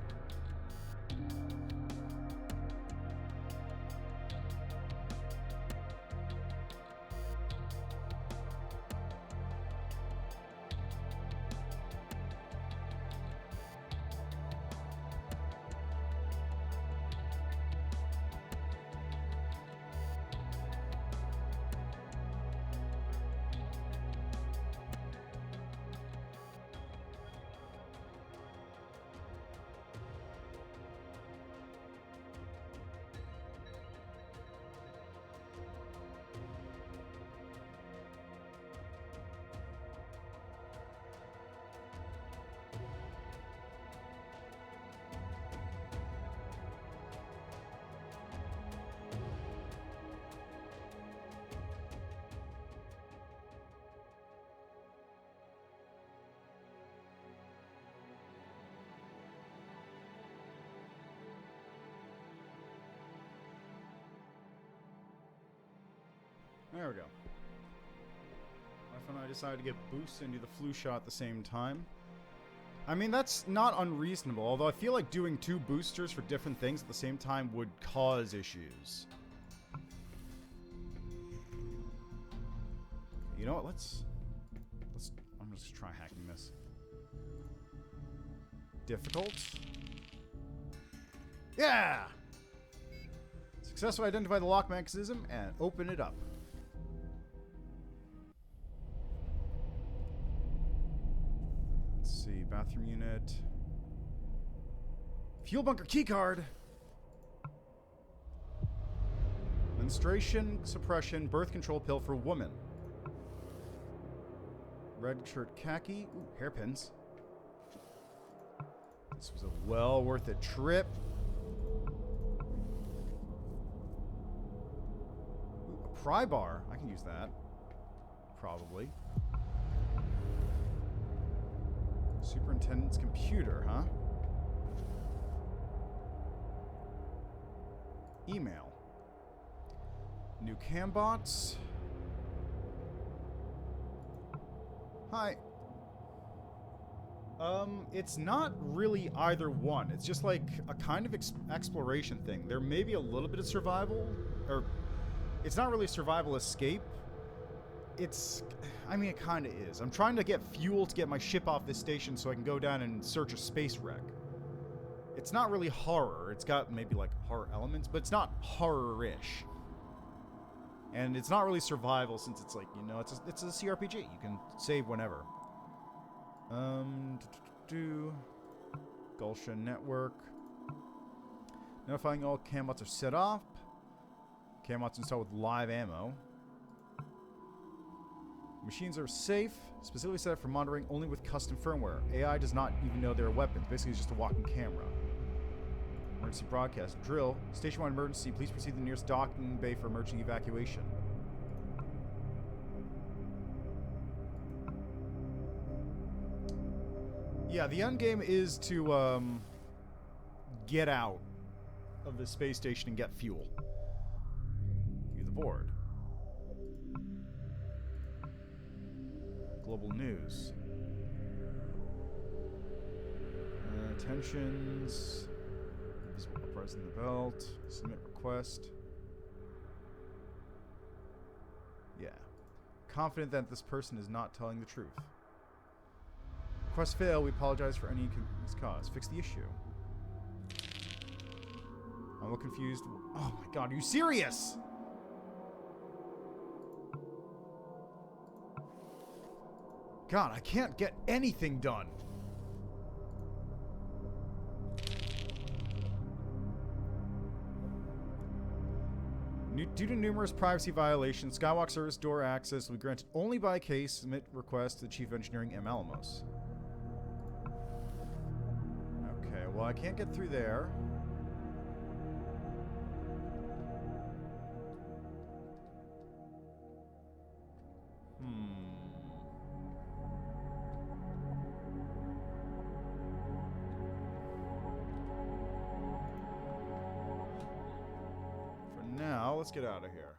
A: There we go. My friend and I decided to get boosted and do the flu shot at the same time. I mean, that's not unreasonable, although I feel like doing 2 boosters for different things at the same time would cause issues. You know what, let's I'm just try hacking this. Difficult? Yeah! Successfully identify the lock mechanism and open it up. Let's see, bathroom unit. Fuel bunker keycard. Menstruation suppression birth control pill for woman. Red shirt khaki. Ooh, hairpins. This was a well worth it trip. Ooh, a pry bar. I can use that. Probably. Superintendent's computer, huh? Email. New cambots. It's not really either one. It's just like a kind of exploration thing. There may be a little bit of survival, or it's not really survival escape. I mean, it kind of is. I'm trying to get fuel to get my ship off this station so I can go down and search a space wreck. It's not really horror. It's got maybe like horror elements, but it's not horror-ish. And it's not really survival since it's like, you know, it's a CRPG. You can save whenever. Gulsha network. Notifying all cambots are set off. Cambots installed with live ammo. Machines are safe, specifically set up for monitoring only with custom firmware. AI does not even know they're weapons. Basically, it's just a walking camera. Emergency broadcast. Drill. Station-wide emergency. Please proceed to the nearest docking bay for emergency evacuation. Yeah, the end game is to get out of the space station and get fuel. View the board. Global news. Tensions. Invisible uprising the belt. Submit request. Yeah. Confident that this person is not telling the truth. Request fail. We apologize for any inconvenience caused. Fix the issue. I'm a little confused. Oh my god, are you serious? God, I can't get anything done. Due to numerous privacy violations, Skywalk service door access will be granted only by case. Submit request to the Chief of Engineering, M. Alamos. Okay, well, I can't get through there. Now, let's get out of here.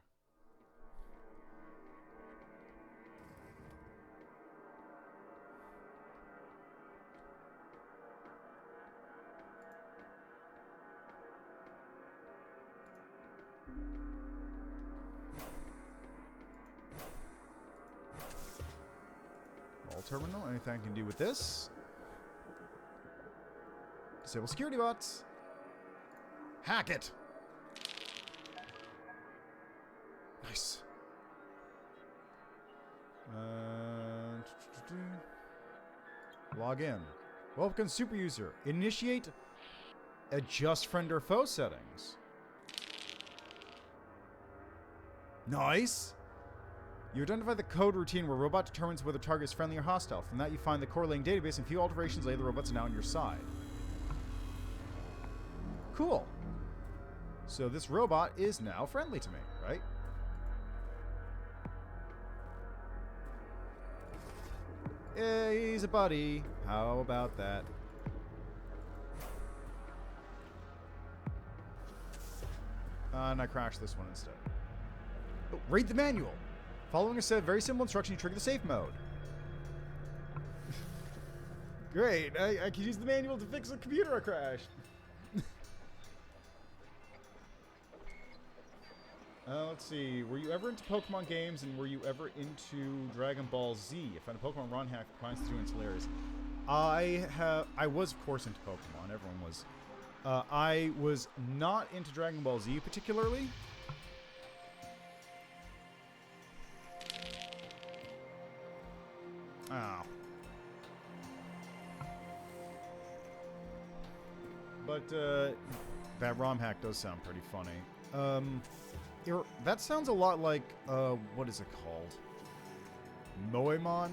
A: All terminal, anything I can do with this? Disable security bots. Hack it! Nice. Log in. Welcome, super user. Initiate adjust friend or foe settings. Nice. You identify the code routine where robot determines whether target is friendly or hostile. From that, you find the correlating database, and few alterations later, the robots are now on your side. Cool. So this robot is now friendly to me, right? He's a buddy. How about that? And I crashed this one instead. Oh, read the manual. Following a set of very simple instructions, you trigger the safe mode. Great. I can use the manual to fix a computer I crashed. Let's see. Were you ever into Pokemon games, and were you ever into Dragon Ball Z? I found a Pokemon run hack for Pines 2 and it's hilarious. I was, of course, into Pokemon. Everyone was. I was not into Dragon Ball Z particularly. Oh. But, that ROM hack does sound pretty funny. That sounds a lot like, what is it called? Moemon?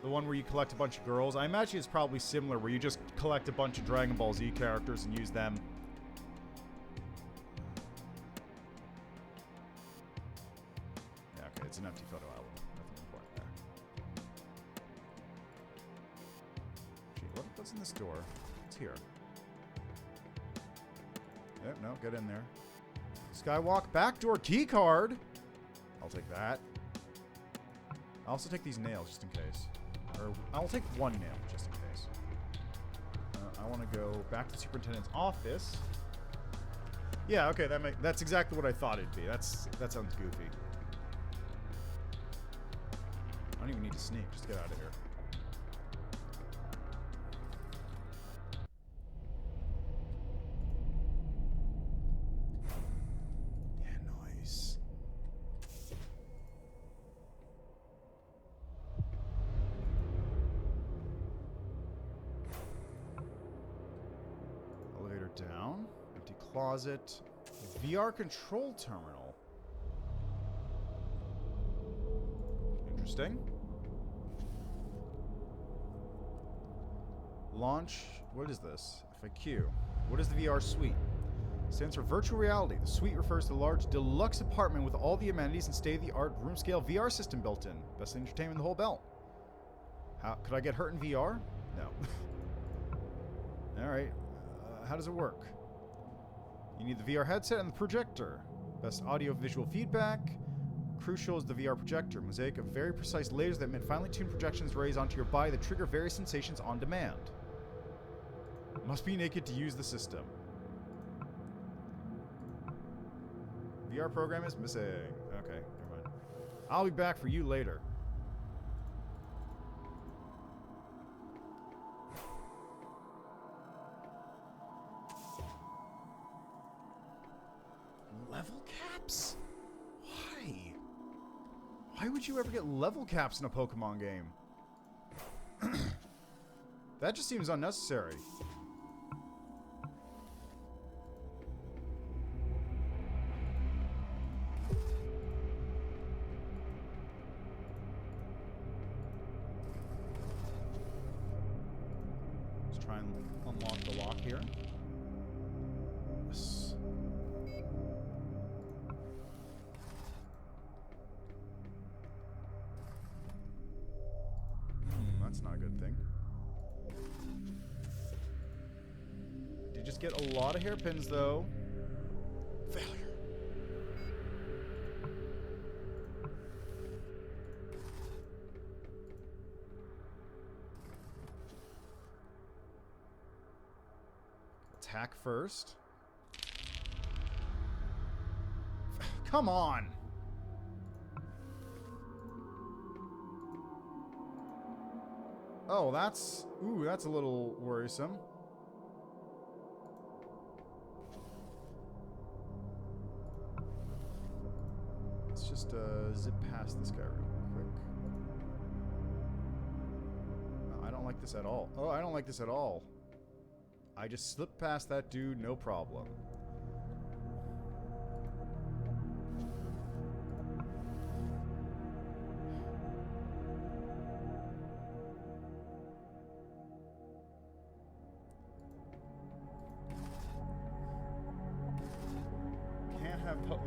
A: The one where you collect a bunch of girls? I imagine it's probably similar, where you just collect a bunch of Dragon Ball Z characters and use them. Yeah, okay, it's an empty photo album. Nothing important there. Gee, what's in this door? It's here. Yep, no, get in there. Skywalk backdoor key card. I'll take that. I'll also take these nails just in case. Or I'll take one nail just in case. I want to go back to the superintendent's office. Yeah, okay, that's exactly what I thought it'd be. That sounds goofy. I don't even need to sneak. Just get out of here. Yeah, nice. Elevator down. Empty closet. VR control terminal. Interesting. Launch. What is this? FAQ. What is the VR suite? Stands for virtual reality. The suite refers to the large deluxe apartment with all the amenities and state-of-the-art room-scale VR system built in. Best entertainment in the whole belt. How could I get hurt in VR? No. All right. How does it work? You need the VR headset and the projector. Best audio-visual feedback. Crucial is the VR projector. Mosaic of very precise lasers that emit finely tuned projections rays onto your body that trigger various sensations on demand. Must be naked to use the system. VR program is missing. Okay, never mind. I'll be back for you later. Level caps? Why? Why would you ever get level caps in a Pokemon game? That just seems unnecessary. Let's try and unlock the lock here. Yes. That's not a good thing. Did just get a lot of hairpins, though. Failure. Attack first. Come on! Oh, that's... Ooh, that's a little worrisome. Let's just zip past this guy real quick. No, I don't like this at all. Oh, I don't like this at all. I just slipped past that dude, no problem.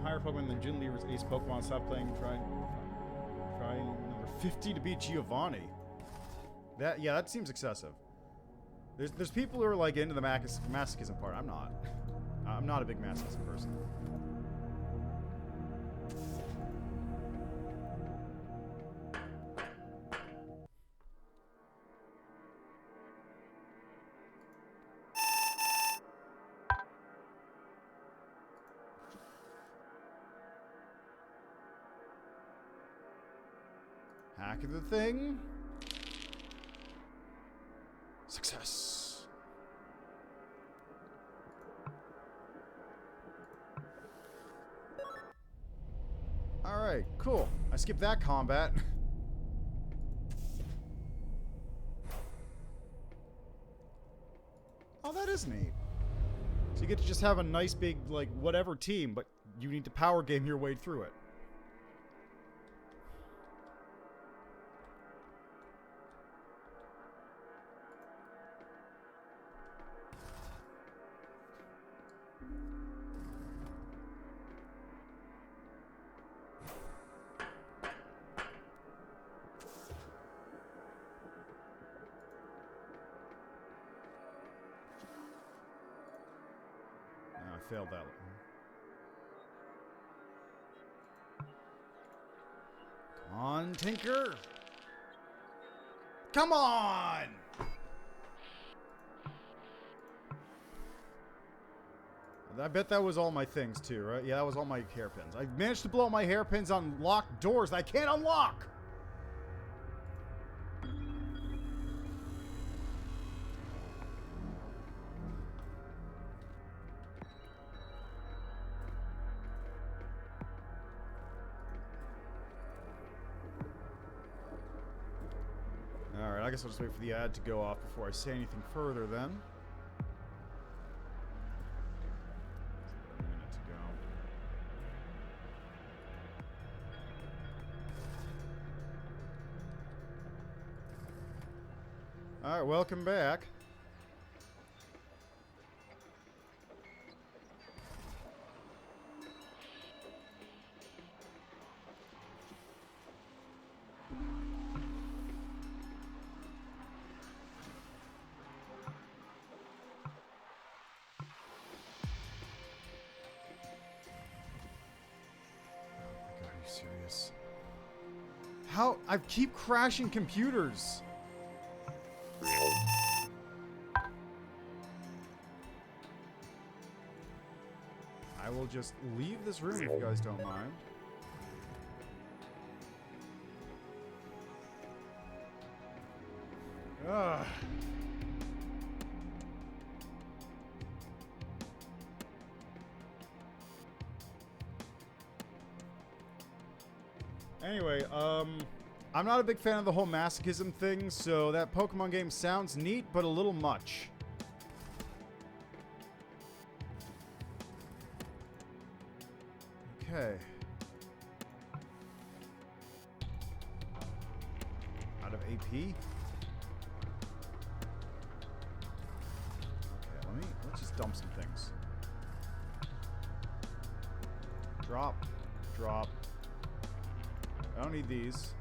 A: Higher Pokemon than Jin Lieber's ace Pokemon. Stop playing. Try number 50 to beat Giovanni. That seems excessive. There's people who are like into the masochism part. I'm not. I'm not a big masochism person. Hack the thing. Success. Alright, cool. I skipped that combat. Oh, that is neat. So you get to just have a nice big, like, whatever team, but you need to power game your way through it. Failed that one. Come on, Tinker. Come on! I bet that was all my things too, right? Yeah, that was all my hairpins. I managed to blow my hairpins on locked doors that I can't unlock! Alright, I guess I'll just wait for the ad to go off before I say anything further then. A minute to go. Alright, welcome back. Serious. How? I keep crashing computers. I will just leave this room if you guys don't mind. Ugh. Anyway, I'm not a big fan of the whole masochism thing, so that Pokemon game sounds neat, but a little much. Okay. Out of AP? Okay, let's just dump some things. Drop. Drop. I don't need these.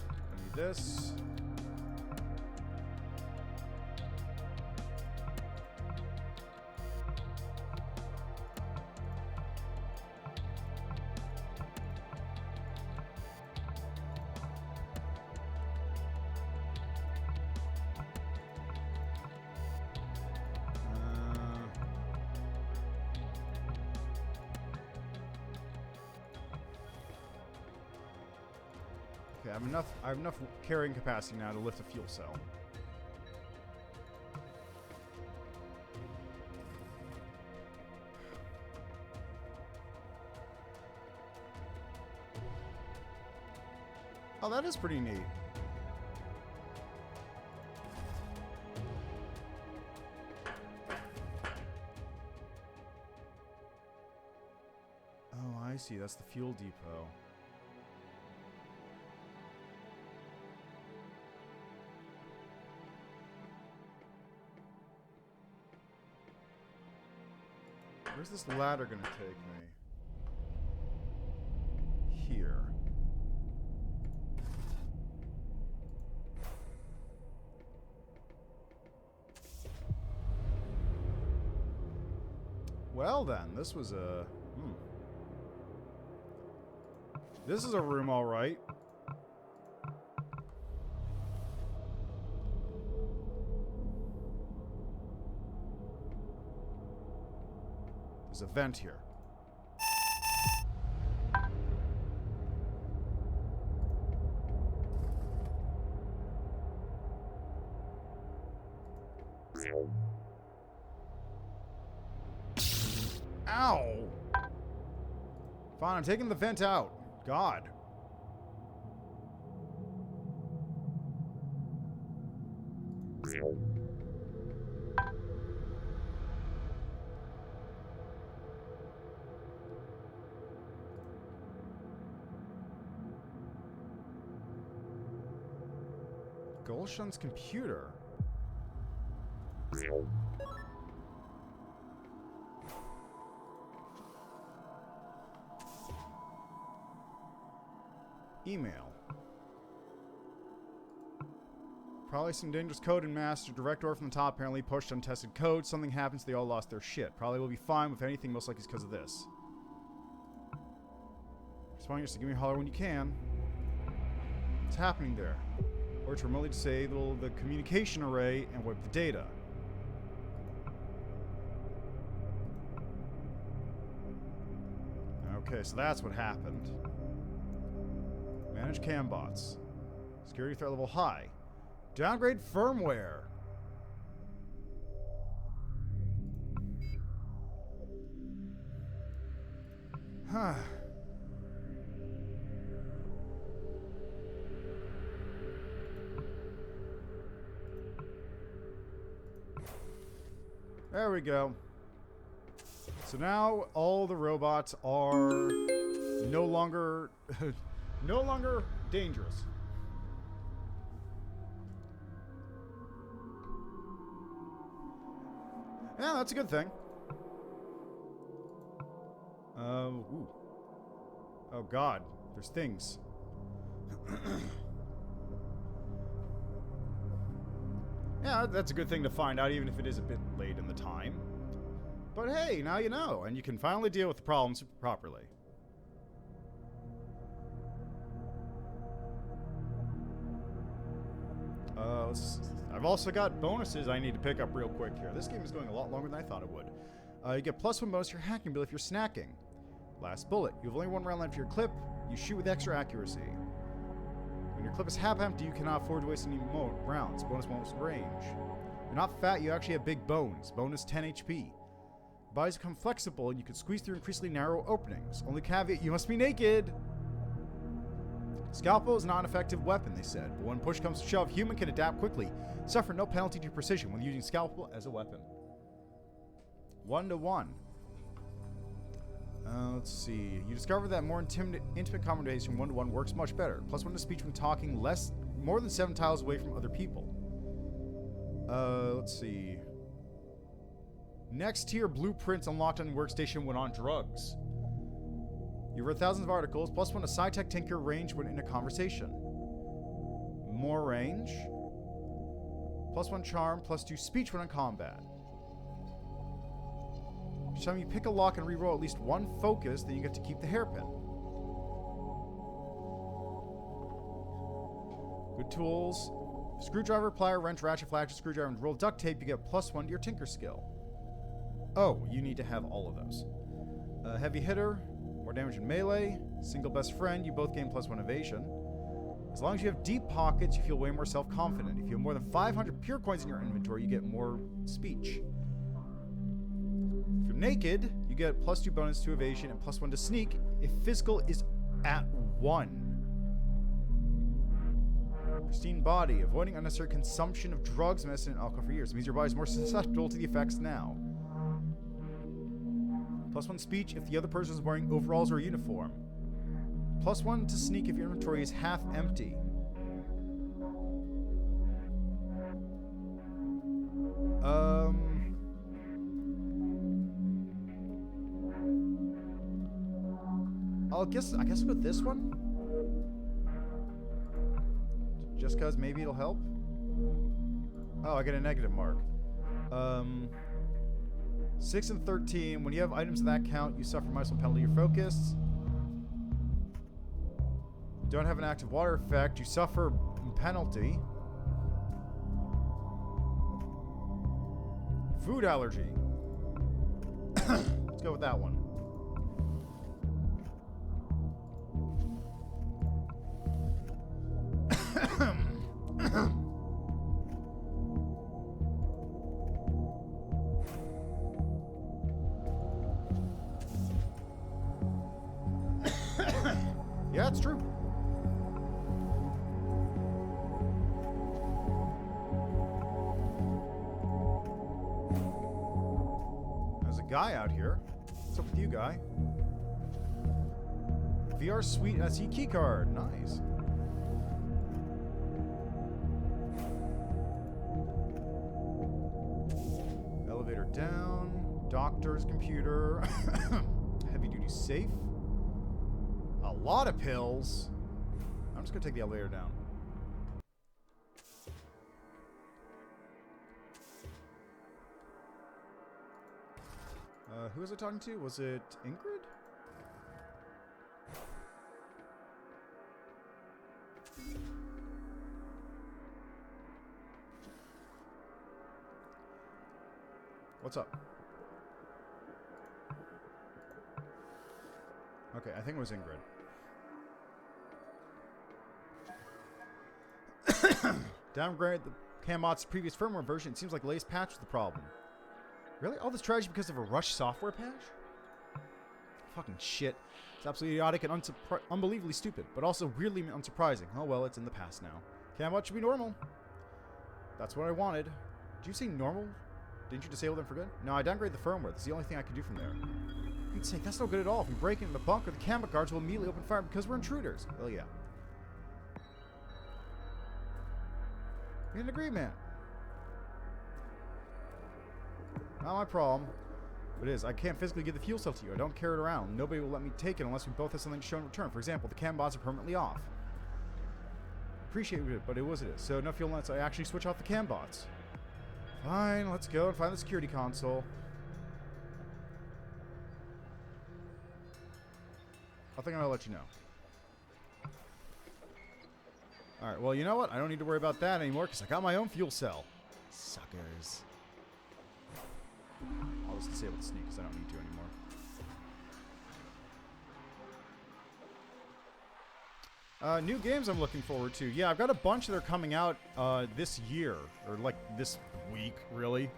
A: I need this. Okay, I have enough carrying capacity now to lift a fuel cell. Oh, that is pretty neat. Oh, I see. That's the fuel depot. Where's this ladder gonna take me? Here. Well then, this was a... This is a room, all right. There's a vent here. Ow! Fine, I'm taking the vent out. God. Golshun's computer. Email. Probably some dangerous code in master. Direct order from the top apparently pushed untested code. Something happens, they all lost their shit. Probably will be fine with anything, most likely it's because of this. Just want you to give me a holler when you can. what's happening there. Or to remotely disable the communication array and wipe the data. Okay, so that's what happened. Manage cam bots. Security threat level high. Downgrade firmware. Huh. There we go. So now all the robots are no longer no longer dangerous. Yeah, that's a good thing. Ooh. Oh god, there's things. Yeah, that's a good thing to find out, even if it is a bit late in the time. But hey, now you know, and you can finally deal with the problems properly. I've also got bonuses I need to pick up real quick here. This game is going a lot longer than I thought it would. You get +1 bonus to your hacking ability if you're snacking. Last bullet. You have only 1 round left for your clip. You shoot with extra accuracy. When your clip is half empty, you cannot afford to waste any more rounds. Bonus range. You're not fat, you actually have big bones. Bonus 10 HP. Bodies become flexible and you can squeeze through increasingly narrow openings. Only caveat, you must be naked. Scalpel is not an effective weapon, they said, but when push comes to shove, human can adapt quickly, suffer no penalty to precision when using scalpel as a weapon. 1-to-1. Let's see. You discover that more intimate conversation 1-to-1 works much better. +1 to speech when talking more than 7 tiles away from other people. Let's see. Next tier blueprints unlocked on workstation when on drugs. You read thousands of articles, +1 to sci-tech tinker range when in a conversation. More range. +1 charm, +2 speech when in combat. Each time you pick a lock and reroll at least 1 focus, then you get to keep the hairpin. Good tools. Screwdriver, plier, wrench, ratchet, flash, screwdriver, and roll duct tape, you get +1 to your tinker skill. Oh, you need to have all of those. Heavy hitter, more damage in melee. Single best friend, you both gain +1 evasion. As long as you have deep pockets, you feel way more self-confident. If you have more than 500 pure coins in your inventory, you get more speech. If you're naked, you get +2 bonus to evasion and +1 to sneak if physical is at 1. Pristine body, avoiding unnecessary consumption of drugs, medicine, and alcohol for years. It means your body is more susceptible to the effects now. +1 speech if the other person is wearing overalls or a uniform. +1 to sneak if your inventory is half empty. I guess with this one. Just cause maybe it'll help. Oh, I get a negative mark. 6 and 13. When you have items of that count, you suffer -1 penalty to your focus. Don't have an active water effect, you suffer penalty. Food allergy. Let's go with that one. Yeah, it's true. There's a guy out here. What's up with you, guy? VR Suite SE keycard. Nice. Elevator down. Doctor's computer. Heavy duty safe. A lot of pills. I'm just gonna take the elevator down. Who was I talking to? Was it Ingrid? What's up? Okay, I think it was Ingrid. Downgrade the Cambot's previous firmware version. It seems like the latest patch was the problem. Really? All this tragedy because of a rushed software patch? Fucking shit. It's absolutely idiotic and unbelievably stupid, but also weirdly unsurprising. Oh well, it's in the past now. Cambot should be normal. That's what I wanted. Did you say normal? Didn't you disable them for good? No, I downgraded the firmware. That's the only thing I could do from there. For Pete's sake, that's no good at all. If we break into the bunker, the Cambot guards will immediately open fire because we're intruders. Well, yeah. We didn't agree, man. Not my problem. It is. I can't physically give the fuel cell to you. I don't carry it around. Nobody will let me take it unless we both have something to show in return. For example, the cam bots are permanently off. Appreciate it, but it was it is. So no fuel unless I actually switch off the cam bots. Fine, let's go and find the security console. I think I'm gonna let you know. Alright, well, you know what? I don't need to worry about that anymore because I got my own fuel cell. Suckers. I'll just disable the sneak because I don't need to anymore. New games I'm looking forward to. Yeah, I've got a bunch that are coming out this year. Or, like, this week, really.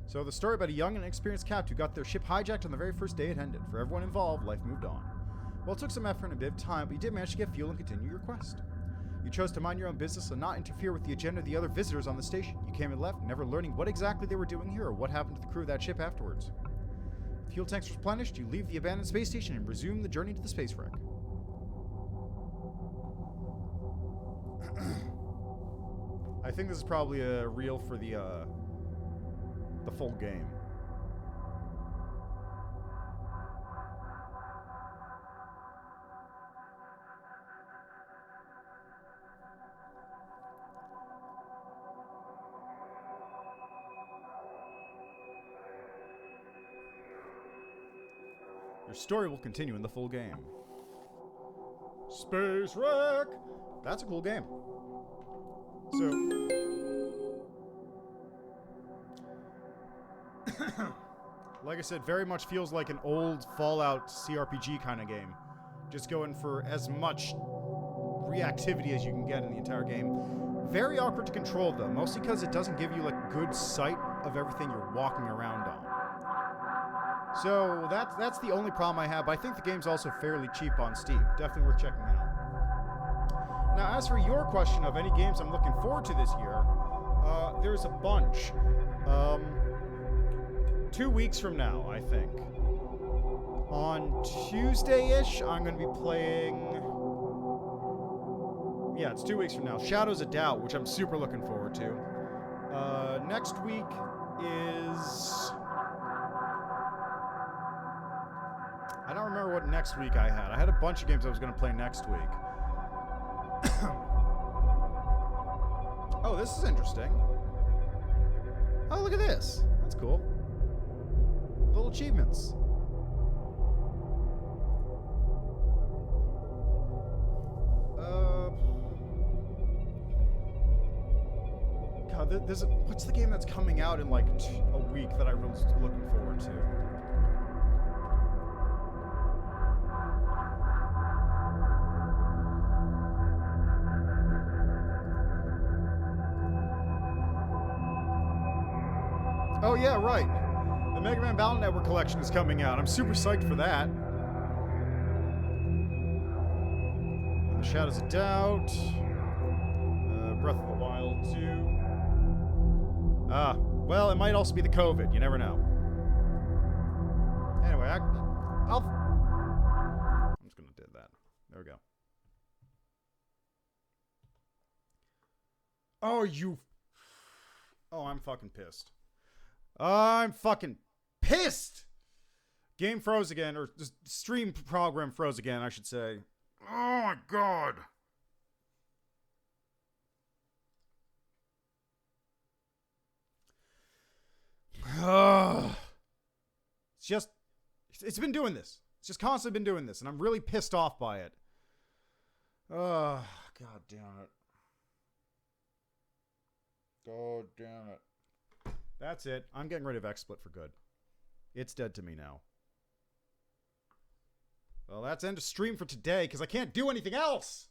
A: So the story about a young and inexperienced captain who got their ship hijacked on the very first day it ended. For everyone involved, life moved on. Well, it took some effort and a bit of time, but you did manage to get fuel and continue your quest. You chose to mind your own business and not interfere with the agenda of the other visitors on the station. You came and left, never learning what exactly they were doing here or what happened to the crew of that ship afterwards. With fuel tanks replenished, you leave the abandoned space station and resume the journey to the space wreck. I think this is probably a reel for the full game. Your story will continue in the full game. Space Wreck! That's a cool game. So... like I said, very much feels like an old Fallout CRPG kind of game. Just going for as much reactivity as you can get in the entire game. Very awkward to control, though, mostly because it doesn't give you, like, good sight of everything you're walking around on. So that's the only problem I have, but I think the game's also fairly cheap on Steam. Definitely worth checking out. Now, as for your question of any games I'm looking forward to this year, there's a bunch. 2 weeks from now, I think. On Tuesday-ish, I'm going to be playing... Yeah, it's 2 weeks from now. Shadows of Doubt, which I'm super looking forward to. Next week is... I don't remember what next week I had. I had a bunch of games I was going to play next week. Oh, this is interesting. Oh, look at this. That's cool. Little achievements. God, what's the game that's coming out in like a week that I'm really looking forward to? Oh yeah, right. The Mega Man Battle Network collection is coming out. I'm super psyched for that. And the Shadows of Doubt. Breath of the Wild 2. Well, it might also be the COVID. You never know. Anyway, I'm just gonna do that. There we go. Oh, I'm fucking pissed. I'm fucking pissed! Game froze again, or the stream program froze again, I should say. Oh my god. It's been doing this. It's just constantly been doing this, and I'm really pissed off by it. Oh, god damn it. God damn it. That's it. I'm getting rid of XSplit for good. It's dead to me now. Well, that's end of stream for today, because I can't do anything else!